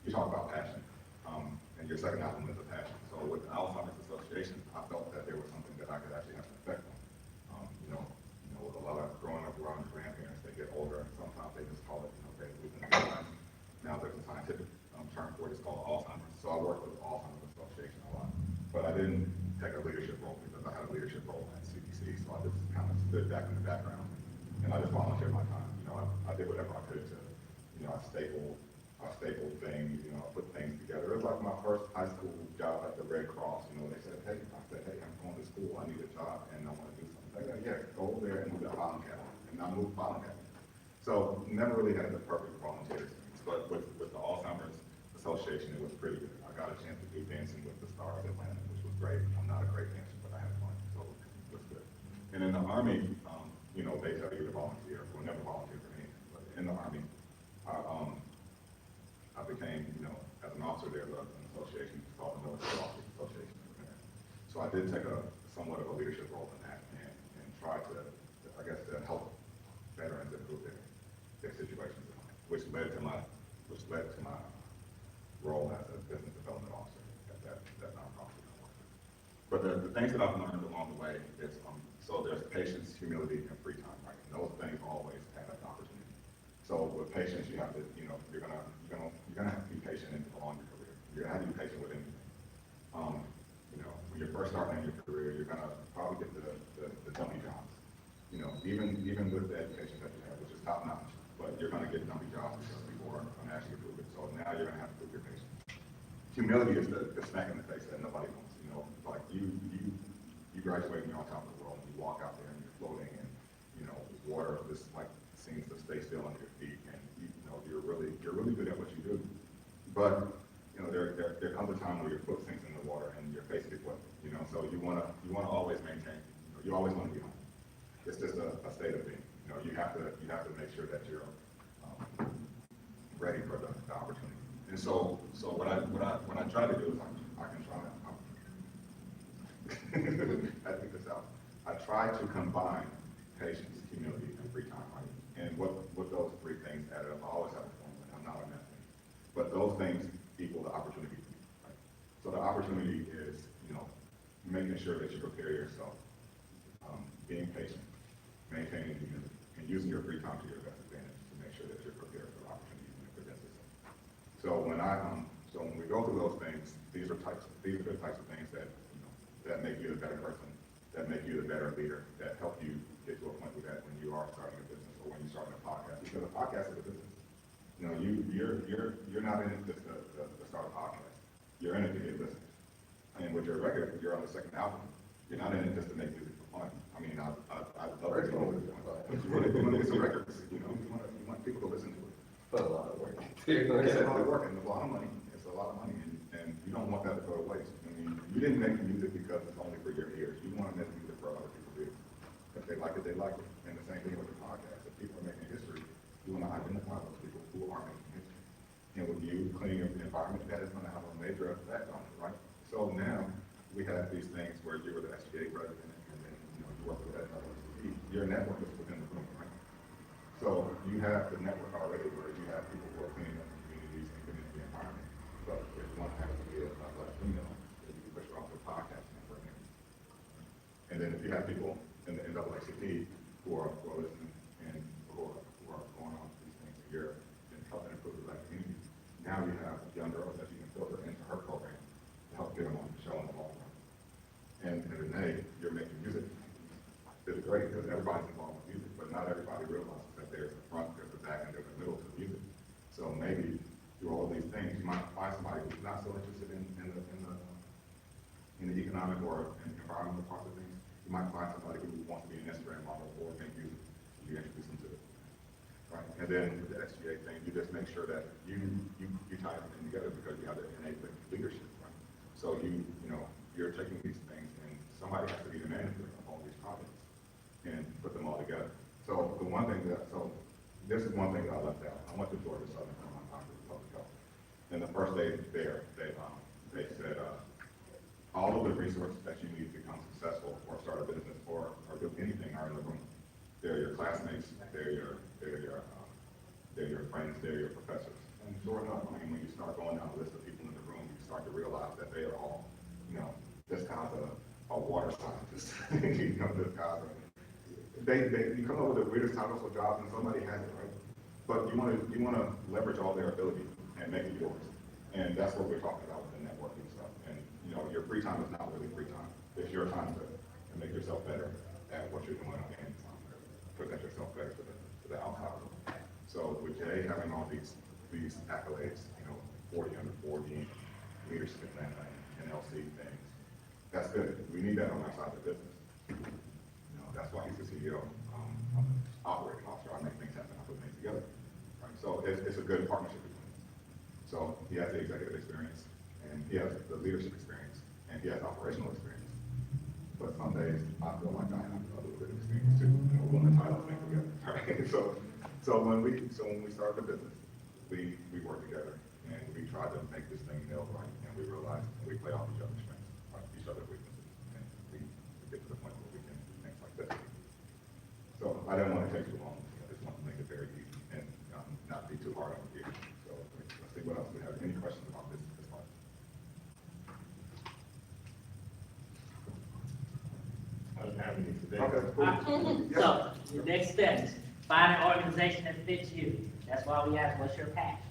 You talk about passion, and your second album is a passion. So with the Alzheimer's Association, I felt that there was something that I could actually have an effect on. With a lot of growing up around grandparents, they get older, and sometimes they just call it, they're losing their mind. Now there's a scientific term for it, it's called Alzheimer's. So I worked with the Alzheimer's Association a lot, but I didn't take a leadership role because I had a leadership role at CDC. So I just kind of stood back in the background, and I just volunteered my time. I did whatever I could to, I stapled things, I put things together. It was like my first high school job at the Red Cross. They said, hey, I'm going to school, I need a job, and I want to do something. They said, yeah, go over there and do the filing cabinet, and I moved filing cabinet. So never really had the perfect volunteer experience, but with the Alzheimer's Association, it was pretty good. I got a chance to do dancing with the Stars of Atlanta, which was great. I'm not a great dancer, but I had fun, so it was good. And in the Army, they tell you to volunteer. Well, never volunteer for anything, but in the Army, I became, as an officer, there's an association called the Military Officers Association. So I did take somewhat of a leadership role in that and try to, I guess, to help veterans improve their situations in life, which led to my role as a business development officer at that nonprofit. But the things that I've learned along the way is, so there's patience, humility, and free time, right? And those things always have an opportunity. So with patience, you have to, you're gonna have to be patient along your career. You're gonna have to be patient with anything. When you're first starting in your career, you're gonna probably get the dummy jobs. Even with the education that you have, which is top notch, but you're gonna get dummy jobs because people are gonna ask you to prove it. So now you're gonna have to prove your patience. Humility is the smack in the face that nobody wants. Like you graduate and you're on top of the world, and you walk out there and you're floating, and water just like seems to stay still under your feet, and you're really good at what you do. But there comes a time where your foot sinks in the water and your face gets wet. So you wanna always maintain. You always want to be home. It's just a state of being. You have to make sure that you're ready for the opportunity. And so what I try to do is I can try to I think this out. I try to combine patience, humility, and free time, right? And what those three things add up, I always have a formula, and I'm not a math major. But those things equal the opportunity, right? So the opportunity is, making sure that you prepare yourself, being patient, maintaining humility, and using your free time to your best advantage to make sure that you're prepared for the opportunities when it presents itself. So when we go through those things, these are the types of things that that make you a better person, that make you a better leader, that help you get to a point with that when you are starting a business or when you're starting a podcast. Because a podcast is a business. You're not in it just to start a podcast. You're in it to get listeners. And with your record, you're on the second album. You're not in it just to make music for fun. I mean, I love it. But you want to get some records. You want people to listen to it. But a lot of work. It's a lot of work and a lot of money. It's a lot of money, and you don't want that to go to waste. I mean, you didn't make music because it's only for your ears. You want to make music for other people's ears. If they like it, they like it. And the same thing with the podcast. If people are making history, you want to identify those people who are making history. and with you cleaning up the environment, that is gonna have a major effect on it, right? So now, we have these things where you were the SGA president, and then, you know, you work with that LLC. Your network is within the room, right? So you have the network already where you have people who are cleaning up the communities and cleaning up the environment. But if you want to have to be a Latino, then you can push it off to podcast network. And then if you have people in the NAACP who are listening and who are going on these things here and helping improve the Black community, now you have young girls that you can filter into her program to help get them on the show in the long run. And Renee, you're making music. It's great because everybody's involved with music, but not everybody realizes that there's the front, there's the back, and there's the middle to the music. So maybe through all of these things, you might find somebody who's not so interested in the economic or in environmental parts of things. You might find somebody who wants to be an Instagram model or make music. You introduce them to it. Right? And then with the SGA thing, you just make sure that you tie everything together because you have the innate leadership, right? So you're taking these things and somebody has to be the manager of all these projects and put them all together. So this is one thing that I left out. I went to Georgia Southern for my time with public health. And the first day there, they said, all of the resources that you need to become successful or start a business or do anything are in the room. They're your classmates, they're your friends, they're your professors. And sure enough, I mean, when you start going down the list of people in the room, you start to realize that they are all, this guy's a water scientist. This guy's you come up with the weirdest titles for jobs and somebody has it, right? But you want to leverage all their ability and make it yours. And that's what we're talking about with the networking stuff. And your free time is not really free time. It's your time to make yourself better at what you're doing and present yourself better to the outside world. So with Jay having all these accolades, 40 under 40, leadership in Atlanta, and LC things, that's good. We need that on our side of the business. That's why he's the CEO, operating officer. I make things happen, I put things together. Right? So it's a good partnership between us. So he has the executive experience, and he has the leadership experience, and he has operational experience. But some days I feel like I have a little bit of experience too, when the titles thing together. Right? So when we started the business, we worked together and we tried to make this thing nailed right, and we realized we play off each other's strengths, right? Each other's weaknesses, and we get to the point where we can do things like this. So I didn't want to take too long. I just want to make it very easy and not be too hard on you. So let's see what else we have. Any questions about this part? I don't have any today. Okay, cool. So, the next step is find an organization that fits you. That's why we ask, what's your passion?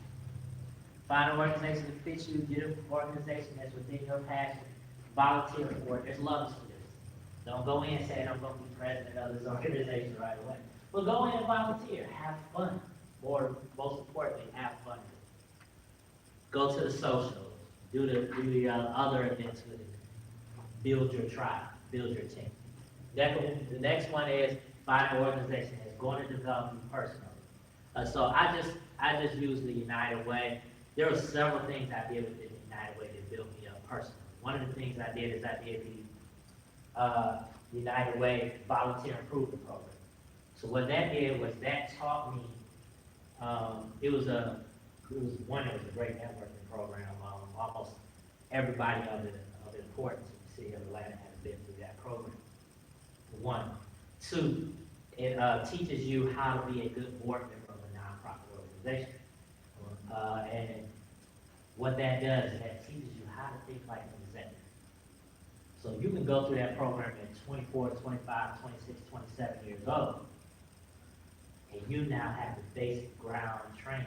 Find an organization that fits you, get an organization that's within your passion, volunteer for it. There's levels to this. Don't go in and say, I'm going to be president of this organization right away. But go in and volunteer, have fun. Or, most importantly, have fun. Go to the socials, do the other events with it. Build your tribe, build your team. The next one is find an organization that's going to develop you personally. So I just use the United Way. There were several things I did with the United Way that built me up personally. One of the things I did is I did the United Way Volunteer Improvement Program. So what that did was that taught me, it was a great networking program. Almost everybody of importance in the city of Atlanta has been through that program. One. Two, it teaches you how to be a good board member of a nonprofit organization. And what that does is that teaches you how to think like an executive. So you can go through that program at 24, 25, 26, 27 years old, and you now have the basic ground training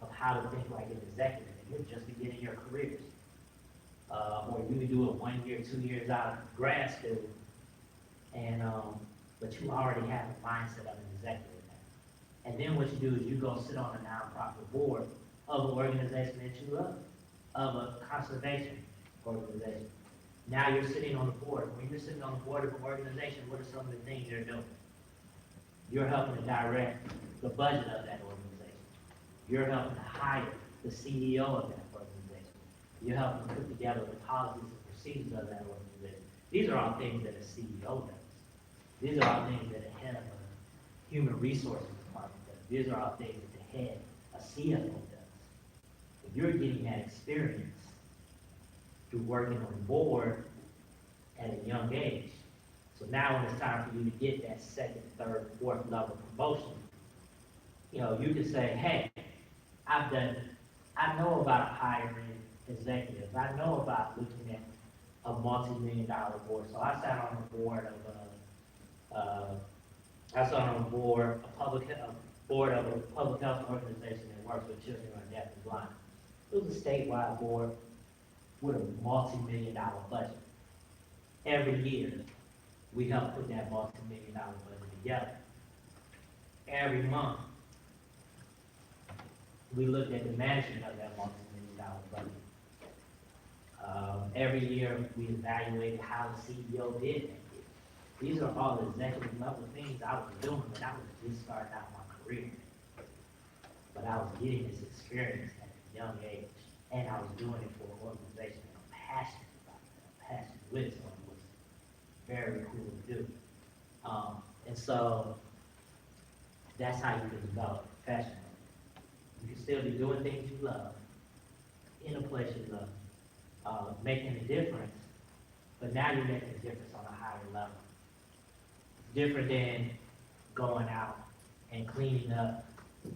of how to think like an executive, and you're just beginning your careers. Or you can do it 1 year, 2 years out of grad school, and but you already have the mindset of an executive now. And then what you do is you go sit on a nonprofit board of an organization that you love, of a conservation organization. Now you're sitting on the board. When you're sitting on the board of an organization, what are some of the things you're doing? You're helping to direct the budget of that organization. You're helping to hire the CEO of that organization. You're helping to put together the policies and procedures of that organization. These are all things that a CEO does. These are all things that a head of a human resources department does. These are all things that the head, a CFO does. you're getting that experience through working on the board at a young age. So now when it's time for you to get that second, third, fourth level promotion, you know, you can say, hey, I know about hiring executives. I know about looking at a multi-million-dollar board. So I sat on the board of a board of a public health organization that works with children who are deaf and blind. It was a statewide board with a multi-million-dollar budget. Every year, we help put that multi-million-dollar budget together. Every month, we looked at the management of that multi-million-dollar budget. Every year, we evaluated how the CEO did that year. These are all executive level things I was doing when I was just starting out my career. But I was getting this experience at a young age, and I was doing it for an organization that I'm passionate about, that I'm passionate with, so it was very cool to do. And so, that's how you can develop professionally. You can still be doing things you love, in a place you love, making a difference, but now you're making a difference on a higher level. Different than going out and cleaning up.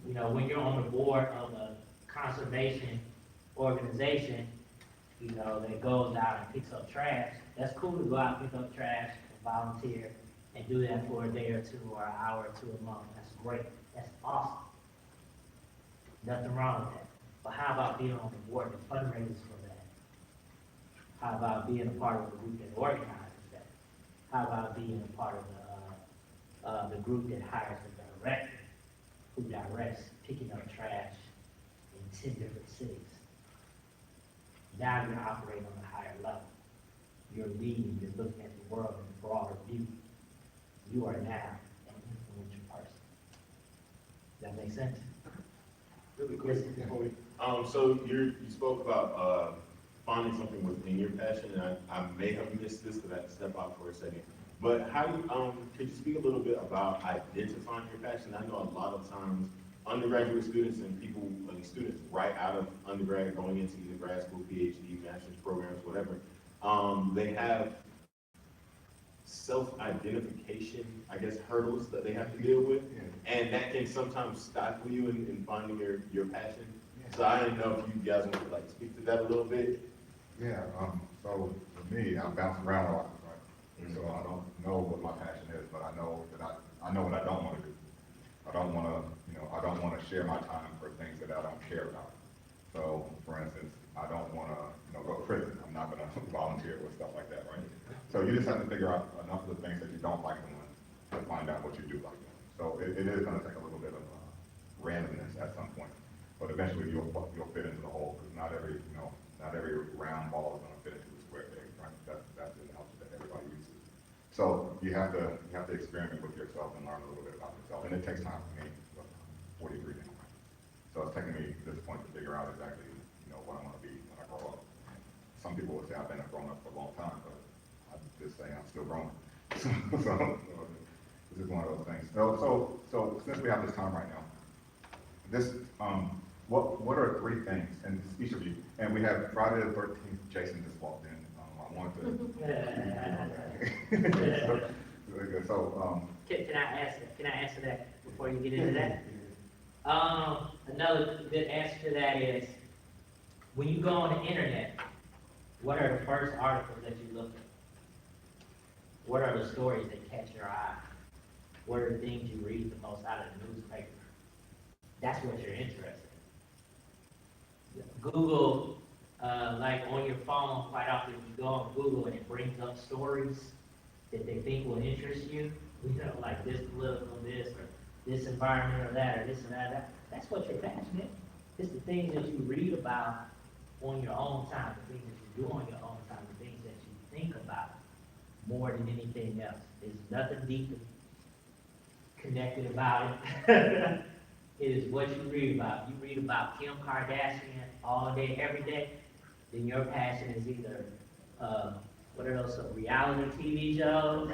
You know, when you're on the board of a conservation organization, you know, that goes out and picks up trash, that's cool to go out and pick up trash and volunteer and do that for a day or two or an hour or two a month. That's great. That's awesome. Nothing wrong with that. But how about being on the board that fundraises for that? How about being a part of the group that organizes that? How about being a part of the group that hires a director who directs picking up trash in 10 different cities? Now you're operating on a higher level. You're leading, you're looking at the world in a broader view. You are now an influential person. Does that make sense? Really quick, before we, so you spoke about, finding something within your passion, and I may have missed this because I had to step out for a second. But how do you, could you speak a little bit about identifying your passion? I know a lot of times undergraduate students and people, students right out of undergrad going into either grad school, PhD, master's programs, whatever, they have self-identification, I guess, hurdles that they have to deal with. And that can sometimes stifle you in finding your passion. So I didn't know if you guys want to like speak to that a little bit. Yeah, so for me, I bounce around a lot, right? So I don't know what my passion is, but I know that I know what I don't want to do. I don't want to, I don't want to share my time for things that I don't care about. So, for instance, I don't want to, go to prison. I'm not going to volunteer with stuff like that, right? So you just have to figure out enough of the things that you don't like doing to find out what you do like doing. So it is going to take a little bit of randomness at some point, but eventually you'll fit into the hole, because not every round ball is going to fit into a square peg, right? That's the analogy that everybody uses. So you have to experiment with yourself and learn a little bit about yourself, and it takes time for me. 43 now. So it's taking me to this point to figure out exactly, what I want to be when I grow up. Some people would say I've been a grown up for a long time, but I'm just saying I'm still growing. so this is one of those things. So since we have this time right now, what are 3 things, and each of you, and we have Friday the 13th, Jason just walked in. I wanted to. Can I answer that before you get into that? Another good answer to that is, when you go on the internet, what are the first articles that you look at? What are the stories that catch your eye? What are the things you read the most out of the newspaper? That's what you're interested in. Google, like on your phone, quite often you go on Google and it brings up stories that they think will interest you. Like this political, this, or this environment, or that, or this and that. That's what you're passionate. It's the things that you read about on your own time, the things that you do on your own time, the things that you think about more than anything else. There's nothing deep connected about it. It is what you read about. You read about Kim Kardashian all day, every day, then your passion is either, what are those, reality TV shows?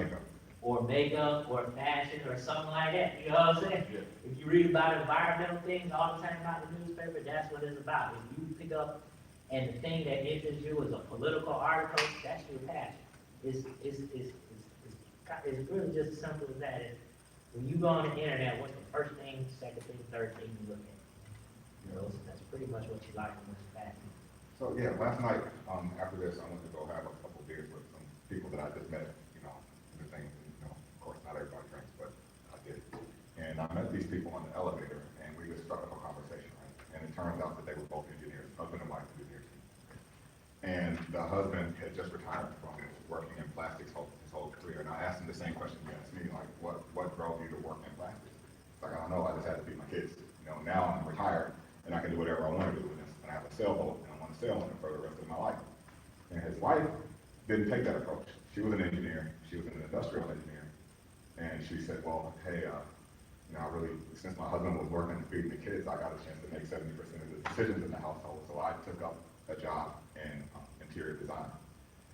or makeup, or fashion, or something like that, you know what I'm saying? If you read about environmental things all the time about the newspaper, that's what it's about. If you pick up and the thing that interests you is a political article, that's your passion. It's really just as simple as that. When you go on the internet, what's the first thing, second thing, third thing you look at? You know, that's pretty much what you like and what's fashion. So, yeah, last night, after this, I went to go have a couple beers with some people that I just met, the thing, of course, not everybody drinks, but I did. And I met these people on the elevator, and we just struck up a conversation, right? And it turns out that they were both engineers, husband and wife engineers. And the husband had just retired from working in plastics his whole career. And I asked him the same question you asked me, like, what drove you to work in plastics? It's like, I don't know, I just had to feed my kids. Now I'm retired, and I can do whatever I want to do with this. And I have a sailboat, and I want to sail on it for the rest of my life. And his wife didn't take that approach. She was an engineer. She was an industrial engineer. And she said, well, hey, I really, since my husband was working and feeding the kids, I got a chance to make 70% of the decisions in the household. So I took up a job in interior design.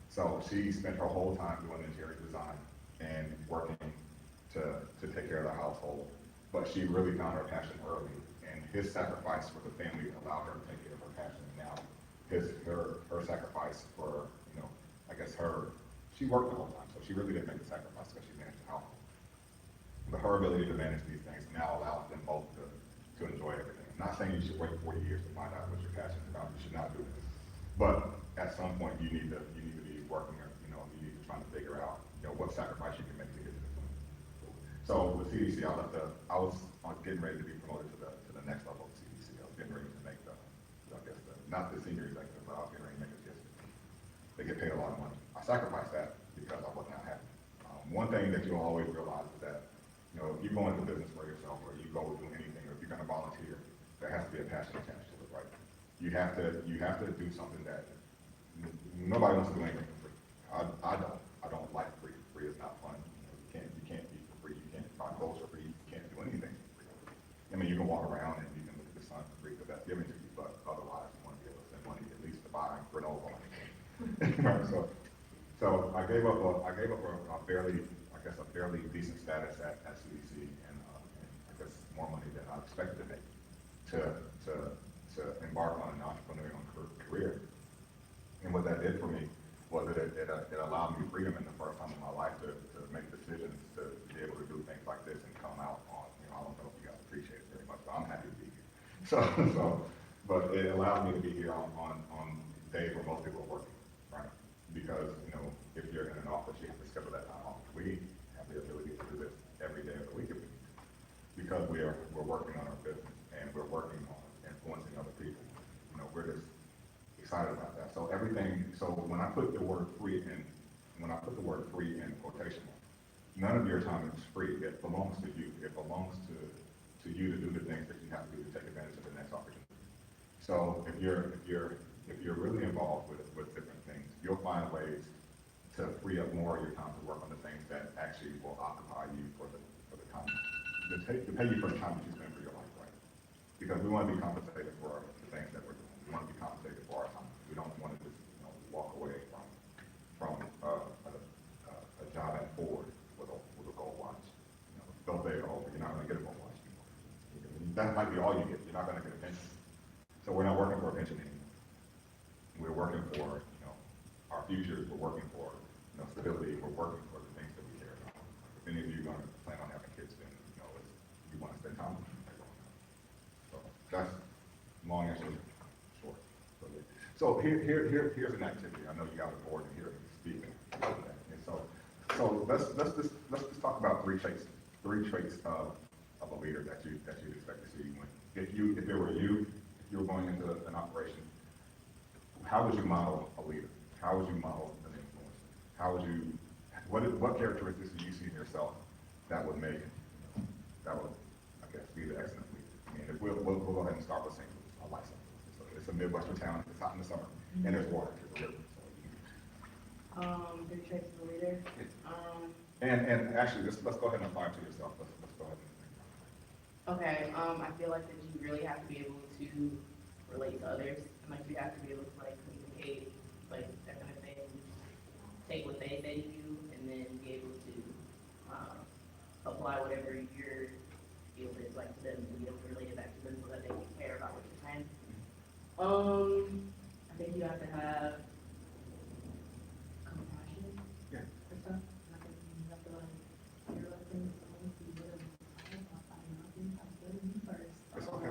So she spent her whole time doing interior design and working to take care of the household. But she really found her passion early. And his sacrifice for the family allowed her to take care of her passion. And now her sacrifice for, she worked the whole time, so she really didn't make the sacrifice because she managed the household. But her ability to manage these things now allows them both to enjoy everything. I'm not saying you should wait 40 years to find out what you're passionate about. You should not do this. But at some point, you need to be working, or you need to try to figure out, what sacrifice you can make to get to this point. So with CDC, I was getting ready to be promoted to the next level of CDC. I was getting ready to make not the senior executive, but I was getting ready to make a district. They get paid a lot of money. I sacrificed that because I was not happy. One thing that you'll always realize is that, if you go into business for yourself, or you go do anything, or if you're going to volunteer, there has to be a passion attached to it, right? You have to do something that nobody wants to do anything for free. I don't like free. Free is not fun. You can't eat for free. You can't buy clothes for free. You can't do anything for free. I mean, you can walk around and you can look at the sun for free because that's given to you, but otherwise you want to be able to spend money at least to buy granola. Right, so I gave up a fairly decent status at CDC, and I guess more money than I expected to make to embark on an entrepreneurial career. And what that did for me was that it allowed me freedom in the first time in my life to make decisions, to be able to do things like this and come out on, I don't know if you guys appreciate it very much, but I'm happy to be here. But it allowed me to be here on days where most people are working, right? Because, if you're in an office, you have to schedule that time off. We have the ability to do this every day of the week if we need to, because we're working on our business and we're working on influencing other people. We're just excited about that. So when I put the word free in quotation marks, none of your time is free. It belongs to you. It belongs to you to do the things that you have to do to take advantage of the next opportunity. So if you're really involved with different things, you'll find ways to free up more of your time to work on the things that actually will occupy you for the time, to pay you for the time that you spend for your life, right? Because we want to be compensated for the things that we're doing. We want to be compensated for our time. We don't want to just walk away from a job at Ford with a gold watch. Don't say, oh, you're not going to get a gold watch anymore. That might be all you get. You're not going to get a pension. So we're not working for a pension anymore. We're working for our futures. We're working for stability. We're working for the things that we care about. If any of you are going to plan on having kids, then you want to spend time with them. So that's long answer, short. So here's an activity. I know you guys are bored to hear me speaking. And so let's just talk about three traits of a leader that you'd expect to see. If it were you, if you were going into an operation, how would you model a leader? How would you model an influencer? What characteristics do you see in yourself that would, I guess, be the excellent leader? I mean, if we'll go ahead and start with St. Louis. I like St. Louis. It's a Midwestern town. It's hot in the summer, and there's water. There's a river. Three traits of a leader. And actually, let's go ahead and apply it to yourself. Let's go ahead and think about it. Okay, I feel like that you really have to be able to relate to others, and like you have to be able to communicate, that kind of thing. Take what they say to you, and then be able to apply whatever your field is, like to them, you know, relate it back to them so that they can care about what you're saying? I think you have to have compassion. Yeah. For stuff. I think you have to like care about things. It's okay.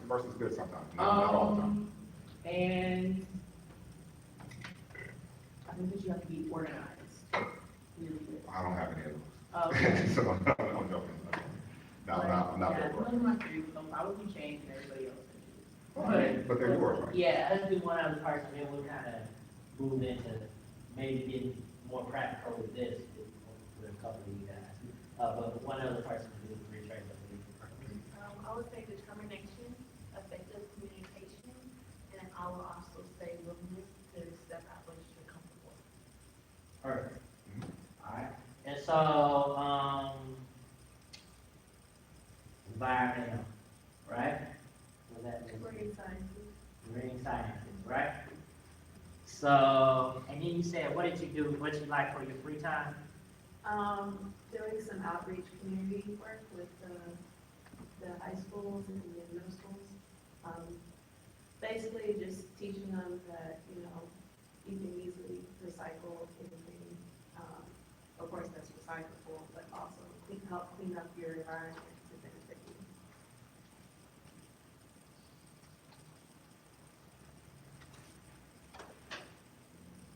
First is good sometimes, not all the time. And I think that you have to be organized. Really good. I don't have any of Oh, those. okay. So, I'm joking. No, I'm not Yeah, that those good. are my three, so I would be changed and everybody else. But they're yours, right? Yeah, let's do one other person, then we'll kind of move into maybe getting more practical with this, with a couple of you guys. But one other person will do three traits, I believe. I would say determination, effective communication, and I will also say willingness to step out when you're comfortable. Perfect. Mhm. Alright, and so, environmental, right? Was that just Marine sciences. marine sciences, right? So, and then you said, what did you do, what you like for your free time? Doing some outreach community work with the high schools and the middle schools. Basically just teaching them that, you know, you can easily recycle anything. Of course, that's recyclable, but also help clean up your environment to benefit you.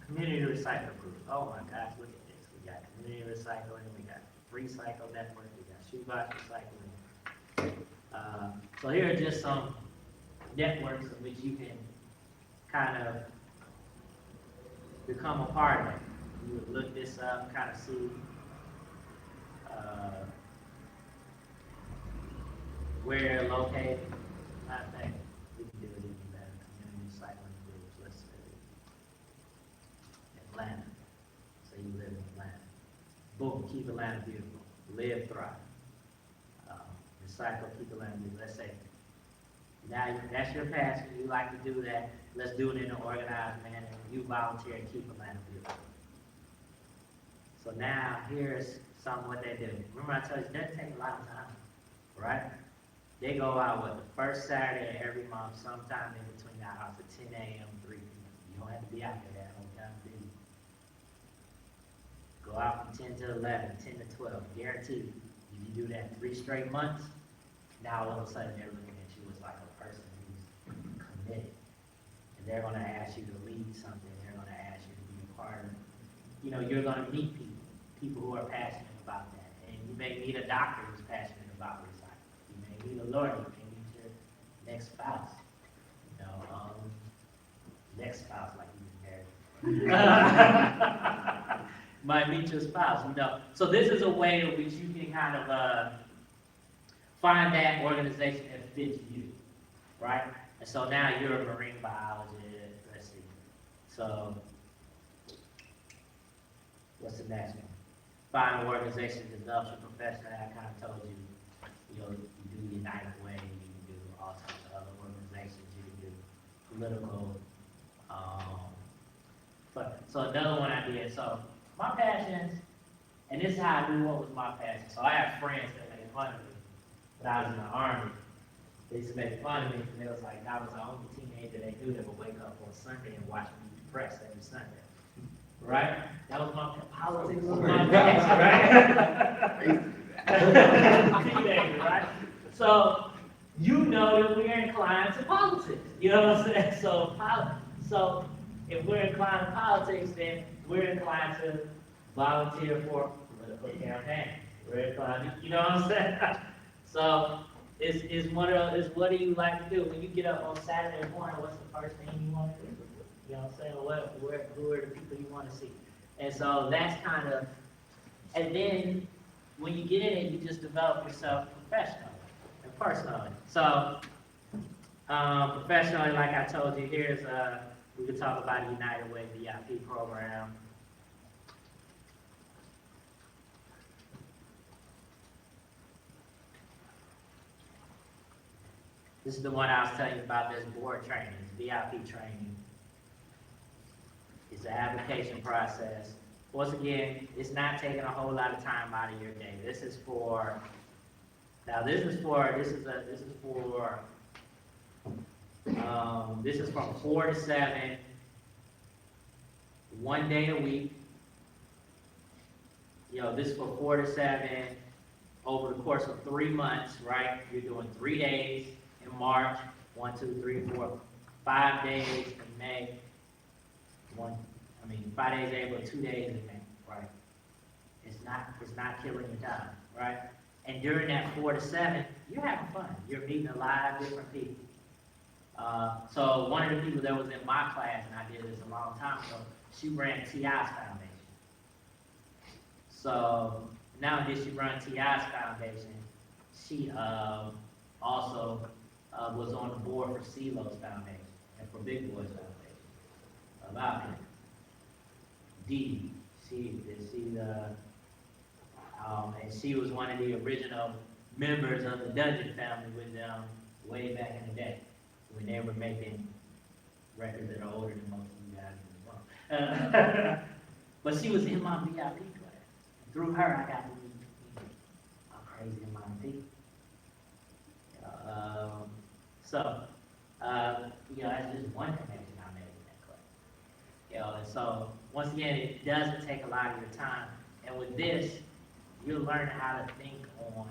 Community recycling group, oh my gosh, look at this, we got community recycling, we got free cycle network, we got shoebox recycling. So here are just some networks in which you can kind of become a part of. You would look this up, kind of see, where they're located. I think we can do it even better, community recycling groups, let's say. Atlanta, say you live in Atlanta. Boom, keep Atlanta beautiful, live, thrive. Recycle, keep Atlanta beautiful, let's say. Now, that's your passion, you like to do that, let's do it in an organized manner, you volunteer and keep Atlanta beautiful. So now, here's some of what they do. Remember I told you, it doesn't take a lot of time, right? They go out, the first Saturday of every month, sometime in between the hours at 10 a.m., 3 p.m. You don't have to be out there that whole time, do you? Go out from 10 to 11, 10 to 12, guaranteed. If you do that 3 straight months, now all of a sudden they're looking at you as like a person who's committed. And they're gonna ask you to lead something, they're gonna ask you to be a part of, you know, you're gonna meet people who are passionate about that. And you may meet a doctor who's passionate about recycling. You may meet a lawyer, you may meet your next spouse. You know, next spouse like you've been married. Might meet your spouse, you know. So this is a way in which you can kind of find that organization that fits you, right? And so now you're a marine biologist, let's see. So, what's the next one? Find an organization that develops your professional, I kind of told you, you know, you do United Way, you can do all sorts of other organizations, you can do political, but, so another one I did, so my passions, and this is how I knew what was my passion. So I have friends that made fun of me when I was in the Army. They used to make fun of me, and they was like, I was the only teenager they knew that would wake up on Sunday and watch me press every Sunday. Right? That was my politics, was my passion, right? Teenager, right? So, you know that we're inclined to politics. You know what I'm saying? So if we're inclined to politics, then we're inclined to volunteer for political campaigns. We're inclined to, you know what I'm saying? So it's one of those, what do you like to do? When you get up on Saturday morning, what's the first thing you want to do? You know what I'm saying? Who are the people you want to see? And so that's kind of, and then when you get in it, you just develop yourself professionally and personally. So professionally, like I told you, here's we could talk about a United Way VIP program. This is the one I was telling you about, this board training, this VIP training. It's an application process once again, it's not taking a whole lot of time out of your day. This is for, this is from 4 to 7, 1 day a week. You know, this is for 4 to 7 over the course of 3 months, right? You're doing 3 days in March, 1, 2, 3, 4, 5 days in May. 5 days in April, 2 days in May, right? It's not killing your time, right? And during that 4 to 7, you're having fun. You're meeting a lot of different people. So one of the people that was in my class, and I did this a long time ago, she ran TI's foundation. So nowadays she runs TI's foundation. She also was on the board for CELO's foundation and for Big Boys Foundation. About him. Dee, and she was one of the original members of the Dungeon family with them way back in the day, when they were making records that are older than most of you guys in the room. But she was in my VIP class. Through her, I got to meet a crazy amount of people. That's just one connection I made in that class. And so, once again, it doesn't take a lot of your time. And with this, you'll learn how to think on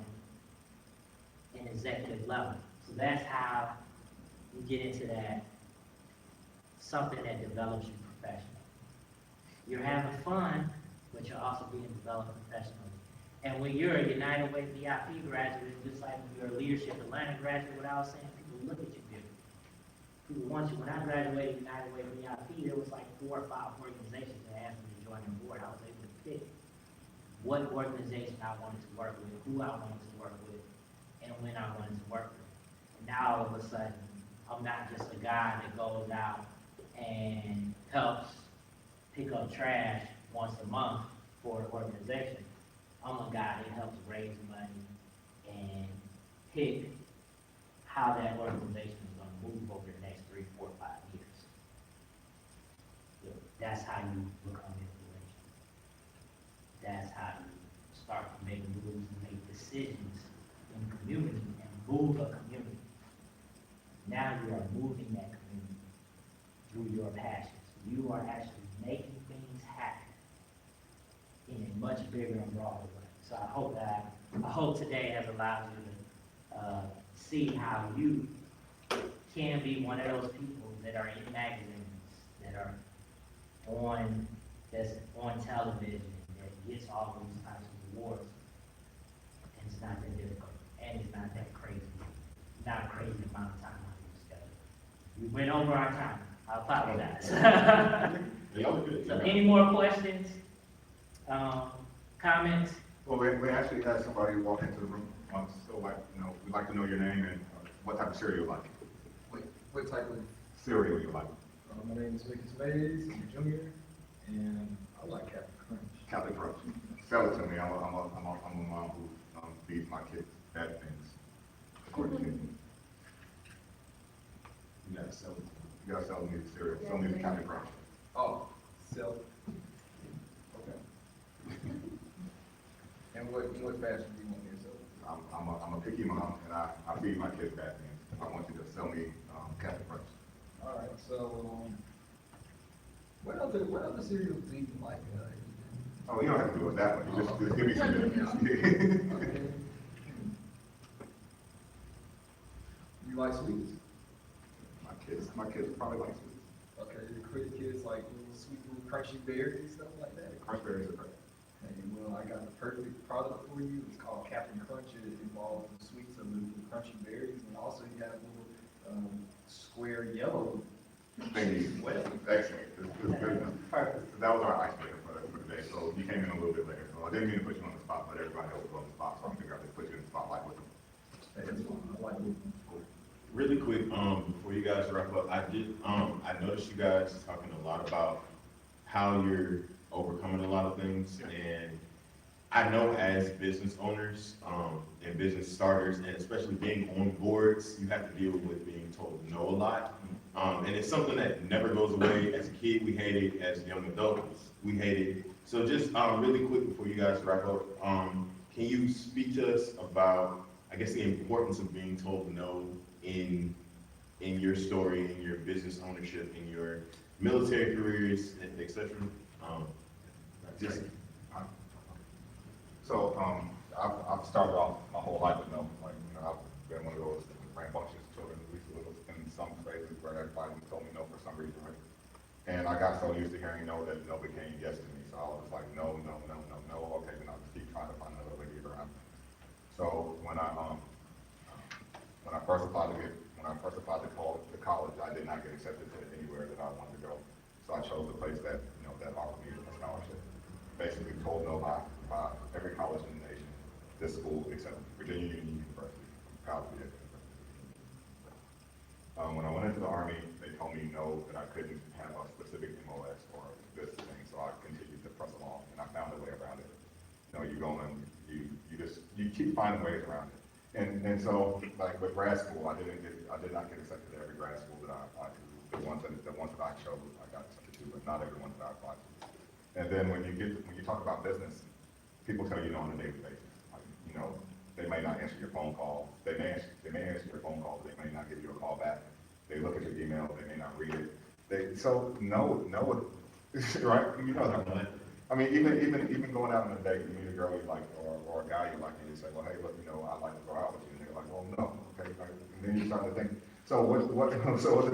an executive level. So that's how you get into that, something that develops you professionally. You're having fun, but you're also being developed professionally. And when you're a United Way VIP graduate, just like when you're a Leadership Atlanta graduate, what I was saying, people look at you different. People want you. When I graduated United Way VIP, there was like 4 or 5 organizations that asked me to join their board. I was able to pick what organization I wanted to work with, who I wanted to work with, and when I wanted to work with. And now all of a sudden, I'm not just a guy that goes out and helps pick up trash once a month for an organization. I'm a guy that helps raise money and pick how that organization is going to move over the next 3, 4, 5 years. So that's how you become influential. That's how you start to make moves and make decisions in the community and move a community. Now you are moving that community through your passions. You are actually making things happen in a much bigger and broader way. So I hope today has allowed you to see how you can be one of those people that are in magazines, that are that's on television, that gets all these types of awards. And it's not that difficult, and it's not that crazy. Not a crazy amount of time on your schedule. We went over our time. I apologize. Y'all are good. So any more questions? Comments? Well, we actually had somebody walk into the room, so we'd like to know your name and what type of cereal you like. What type of? Cereal you like. My name is Lucas Mays, I'm a junior, and I like Captain Crunch. Captain Crunch. Sell it to me. I'm a mom who feeds my kids bad things. According to me. You gotta sell it. You gotta sell me the cereal. Sell me the Captain Crunch. Oh, sell. Okay. And what fashion do you want me to sell? I'm a picky mom, and I feed my kids bad things. I want you to sell me Captain Crunch. All right, so, what other cereals do you like? Oh, you don't have to do it that way. Just give me some difference. You like sweets? My kids probably like sweets. Okay, your kids like little sweet little crunchy berries and stuff like that? Crunch berries are great. Hey, well, I got the perfect product for you. It's called Captain Crunch. It involves the sweets of the crunchy berries, and also you got a little square yellow. Thank you. Excellent. This is good enough. Perfect. That was our icebreaker for the day. So you came in a little bit later. So I didn't mean to put you on the spot, but everybody else was on the spot, so I figured I'd just put you in the spotlight with them. Hey, that's fine. I like it. Really quick, before you guys wrap up, I noticed you guys talking a lot about how you're overcoming a lot of things, and I know as business owners, and business starters, and especially being on boards, you have to deal with being told no a lot. And it's something that never goes away. As a kid, we hate it. As young adults, we hate it. So just, really quick before you guys wrap up, can you speak to us about, I guess, the importance of being told no in your story, in your business ownership, in your military careers, et cetera? Just, So, I've started off my whole life with no, like, you know, I've been one of those rambunctious children, at least in some spaces where everybody told me no for some reason, right? And I got so used to hearing no that no became yes to me, so I was just like, no, no, no, no, no, okay, then I'll just keep trying to find another way to get around. So, when I first applied to college, I did not get accepted to anywhere that I wanted to go. So I chose a place that, you know, that offered me a scholarship. Basically told no by every college in the nation, this school except Virginia Union University. I'm proud to be at the university. When I went into the Army, they told me no, that I couldn't have a specific MOS or this thing, so I continued to press along, and I found a way around it. You know, you keep finding ways around it. And so, like with grad school, I did not get accepted to every grad school that I applied to. The ones that I chose, I got accepted to, but not every one that I applied to. And then when you talk about business, people tell you no on a daily basis. Like, you know, they may not answer your phone call. They may answer your phone call, but they may not give you a call back. They look at your email, they may not read it. So no, right? You know that. I mean, even going out on a date, you meet a girl you like, or a guy you like, and you say, well, hey, look, you know, I'd like to go out with you. And they're like, well, no, okay. And then you start to think, so what the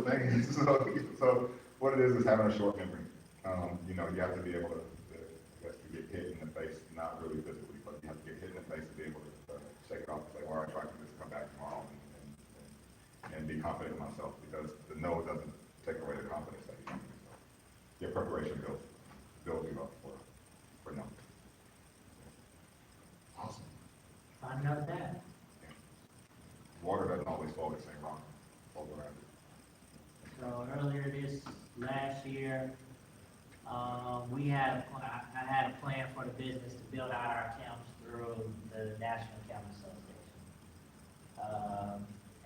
thing is, so what it is having a short memory. You know, you have to be able to get hit in the face, not really physically, but you have to get hit in the face to be able to shake it off and say, well, all right, I can just come back tomorrow and be confident in myself, because the no doesn't take away the confidence that you have. So your preparation builds you up for no. Awesome. Find out that. Water doesn't always flow the same rock, flows around it. So earlier last year, I had a plan for the business to build out our accounts through the National Accounting Association,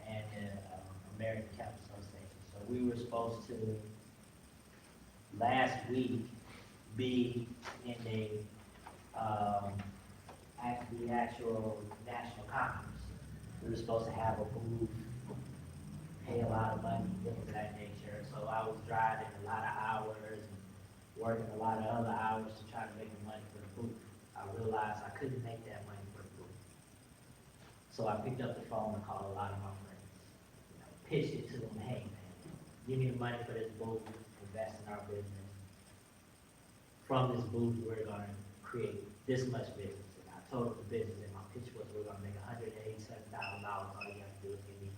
and the American Accounting Association. So we were supposed to, last week, be in the actual national conference. We were supposed to have a booth, pay a lot of money, things of that nature. So I was driving a lot of hours and working a lot of other hours to try to make the money for the booth. I realized I couldn't make that money for the booth. So I picked up the phone and called a lot of my friends. You know, pitched it to them, hey man, give me the money for this booth, invest in our business. From this booth, we're gonna create this much business. And I told them the business, and my pitch was we're gonna make $187,000. All you have to do is give me,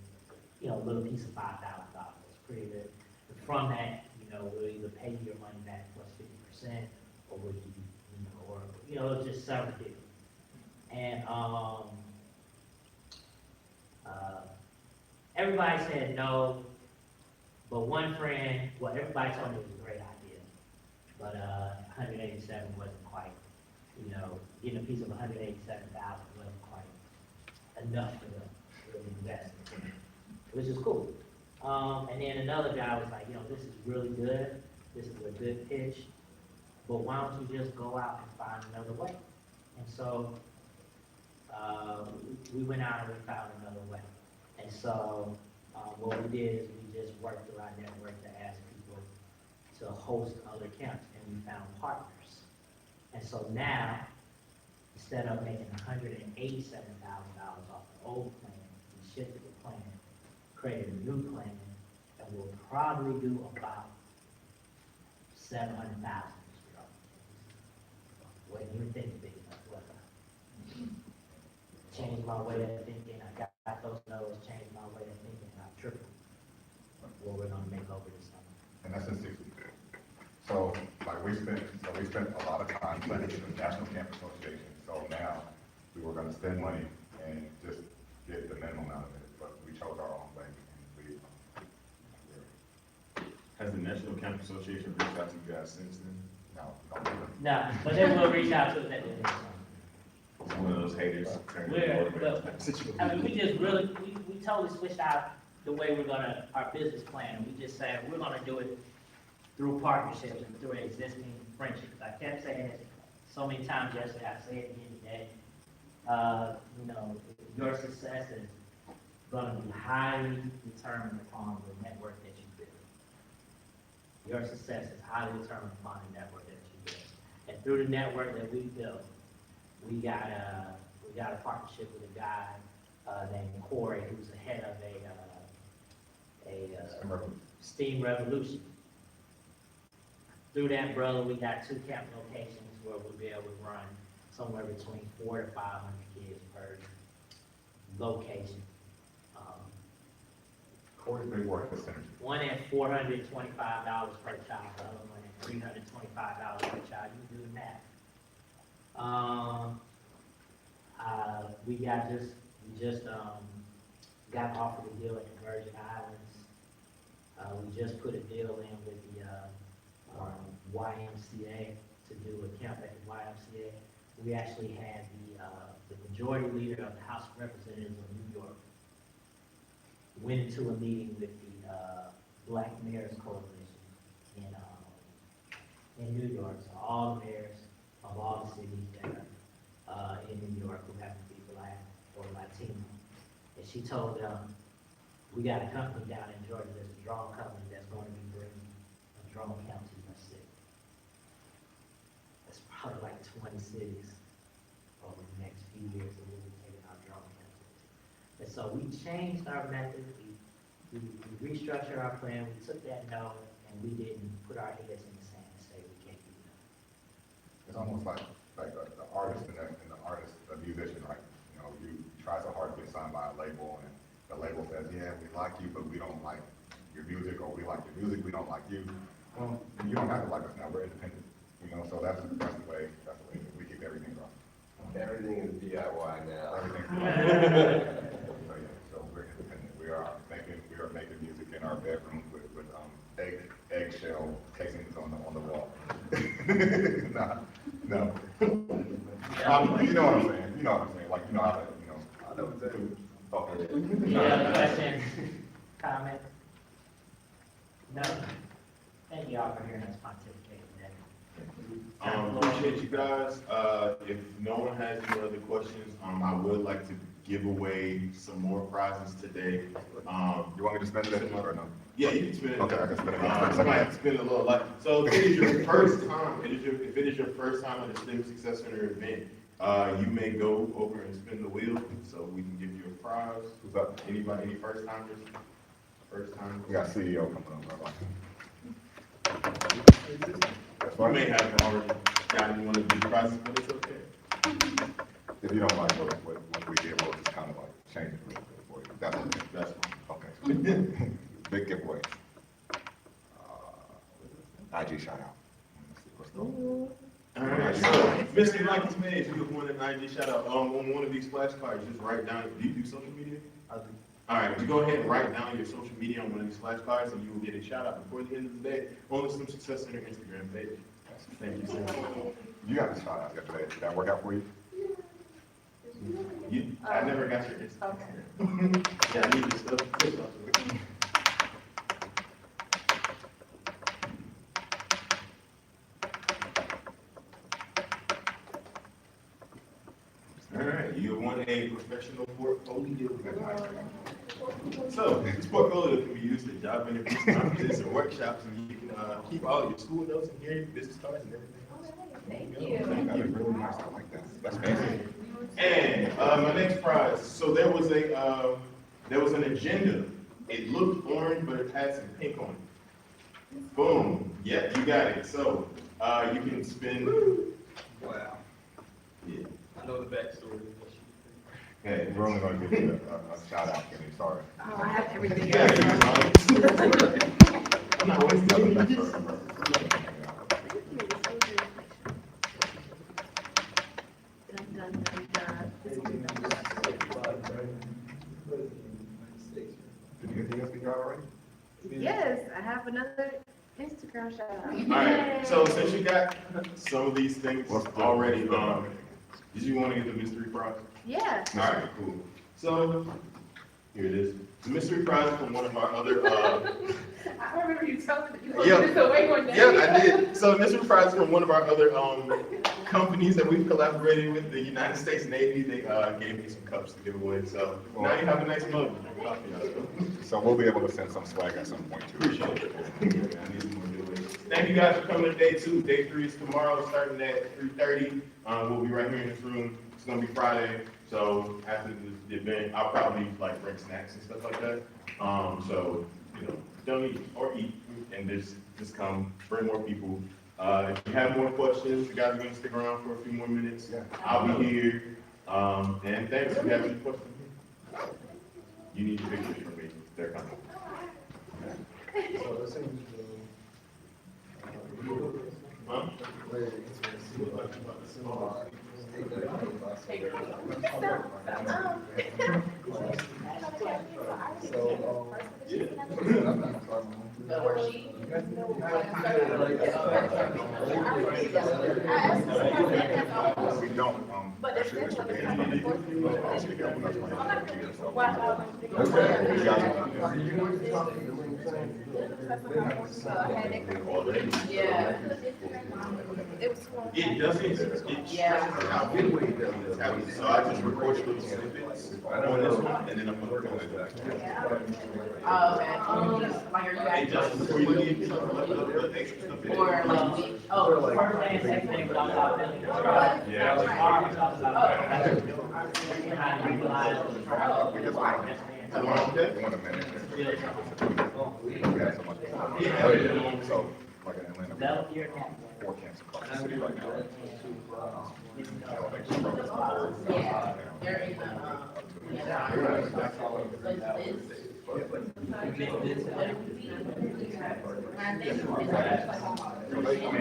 you know, a little piece of $5,000. It's pretty good. And from that, you know, we'll either pay you your money back plus 50%, or we'll give you, you know, or, you know, just several deals. And, everybody said no, but one friend, well, everybody told me it was a great idea, but, 187 wasn't quite, you know, getting a piece of 187,000 wasn't quite enough for them to really invest in it, which is cool. And then another guy was like, you know, this is really good, this is a good pitch, but why don't you just go out and find another way? And so, we went out and we found another way. And so, what we did is we just worked through our network to ask people to host other camps, and we found partners. And so now, instead of making $187,000 off the old plan, we shifted the plan, created a new plan, and we'll probably do about $700,000 this year. Wasn't even thinking big enough, was I? Changed my way of thinking, I got those no's, changed my way of thinking, and I tripled what we're gonna make over this summer. And that's in 60 days. So, like, we spent a lot of time planning with the National Campus Association. So now, we were gonna spend money and just get the minimum out of it, but we chose our own way. And Has the National Campus Association reached out to you guys since then? No, but then we'll reach out to them at the end of the summer. It's one of those haters. I mean, we just really, we totally switched out the way we're gonna, our business plan. We just said, we're gonna do it through partnerships and through existing friendships. I kept saying this so many times yesterday, I say it again today, you know, your success is gonna be highly determined upon the network that you build. Your success is highly determined upon the network that you build. And through the network that we built, we got a partnership with a guy, named Corey, who's the head of Steam Revolution. Through that, brother, we got 2 camp locations where we'll be able to run somewhere between 400 to 500 kids per location. Corey's big work for synergy. One at $425 per child, the other one at $325 per child. You do the math. We just got offered a deal at the Virgin Islands. We just put a deal in with the YMCA to do a camp at the YMCA. We actually had the majority leader of the House of Representatives of New York went into a meeting with the Black Mayors Coalition in New York. So all the mayors of all the cities that are in New York who happen to be Black or Latino. And she told them, we got a company down in Georgia, there's a drone company that's going to be bringing a drone camp to your city. That's probably like 20 cities over the next few years that we'll be taking our drone camps into. And so we changed our method, we restructured our plan, we took that note, and we didn't put our heads in the sand and say we can't do that. It's almost like the artist and the artist, the musician, right? You know, you try so hard to get signed by a label, and the label says, yeah, we like you, but we don't like your music, or we like your music, we don't like you. Well, you don't have to like us now, we're independent, you know, so that's the way we keep everything going. Everything is DIY now. So, yeah, so we're independent. We are making music in our bedroom with eggshell casings on the wall. No. You know what I'm saying? You know what I'm saying? Like, you know how to, you know. I know exactly. Okay. Any other questions, comments? No? Thank you all for hearing us pontificate today. Appreciate you guys. If no one has any other questions, I would like to give away some more prizes today. You want me to spend it or no? Yeah, you can spend it. Okay, I can spend it. I might have to spend a little light. So if it is your first time, if it is your first time at a STEM Success Center event, you may go over and spin the wheel, so we can give you a prize. Who's up? Anybody, any first timers? First time? We got CEO coming up. That's You fine. may have already gotten one of these prizes, but it's okay. If you don't like what we did, we'll just kind of like change it a little bit for you. That's okay. That's fine. Okay. Big giveaway. IG shout out. Let's see what's going on. All right, so Mr. Michael Mays, you have won an IG shout out. On one of these flashcards, just write down, do you do social media? I do. All right, you go ahead and write down your social media on one of these flashcards, and you will get a shout out before the end of the day on the STEM Success Center Instagram page. Thank you so much. You got the shout out yesterday. Did that work out for you? I never got your Instagram. Yeah, I need your stuff. All right, you won a professional portfolio. So, this portfolio can be used at job interviews, conferences, and workshops, and you can keep all of your school notes and your business cards and everything else. Thank you. That is really nice. I like that. That's fancy. And my next prize. So there was an agenda. It looked orange, but it had some pink on it. Boom. Yep, you got it. So you can spend. Wow. Yeah. I know the backstory. Hey, we're only gonna give you a shout out, Kenny, sorry. Oh, I have everything Yeah, else. I'm not wasting Nothing time. backstory. Dun, dun, dun, dun. This will be done. Did you get the SD card already? Yes, I have another Instagram shout out. All right. So since you got some of these things already, did you want to get the mystery prize? Yeah. All right, cool. So here it is. The mystery prize from one of our other. I remember you telling me that you Yeah. wanted this away one day. Yeah, I did. So mystery prize from one of our other companies that we've collaborated with, the United States Navy, they gave me some cups to give away. So now you have a nice mug. So we'll be able to send some swag at some point too. Appreciate it. Thank you guys for coming to day 2. Day 3 is tomorrow, starting at 3:30. We'll be right here in this room. It's gonna be Friday, so after the event, I'll probably like bring snacks and stuff like that. So, you know, don't eat or eat and just come, bring more people. If you have more questions, you guys are gonna stick around for a few more minutes. Yeah. I'll be here. And thanks. If you have any questions, you need pictures from me. They're coming. So it seems, Huh? The worksheet. We don't, actually, Mr. Dan, actually helping us with that here, so. You guys Yeah. It doesn't, it stresses out when it's happening, so I just record little snippets on this one, and then I'm gonna go into that. Oh, okay. Like, are you It guys? just, before you leave, the extra stuff in. Or, oh, First and second thing, we talked about building. Yeah. Tomorrow, we talked about how to utilize. We just want, we want a minute. We have so much. So, like in Atlanta, we have Develop your network. 4 camps across the city right now. Elevation programs. Yeah, they're in the,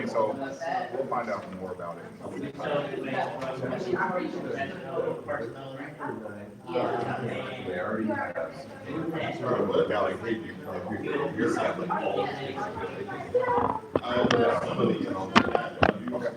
So we'll find out more about it. They already have. Valley preview. Some of these. Okay.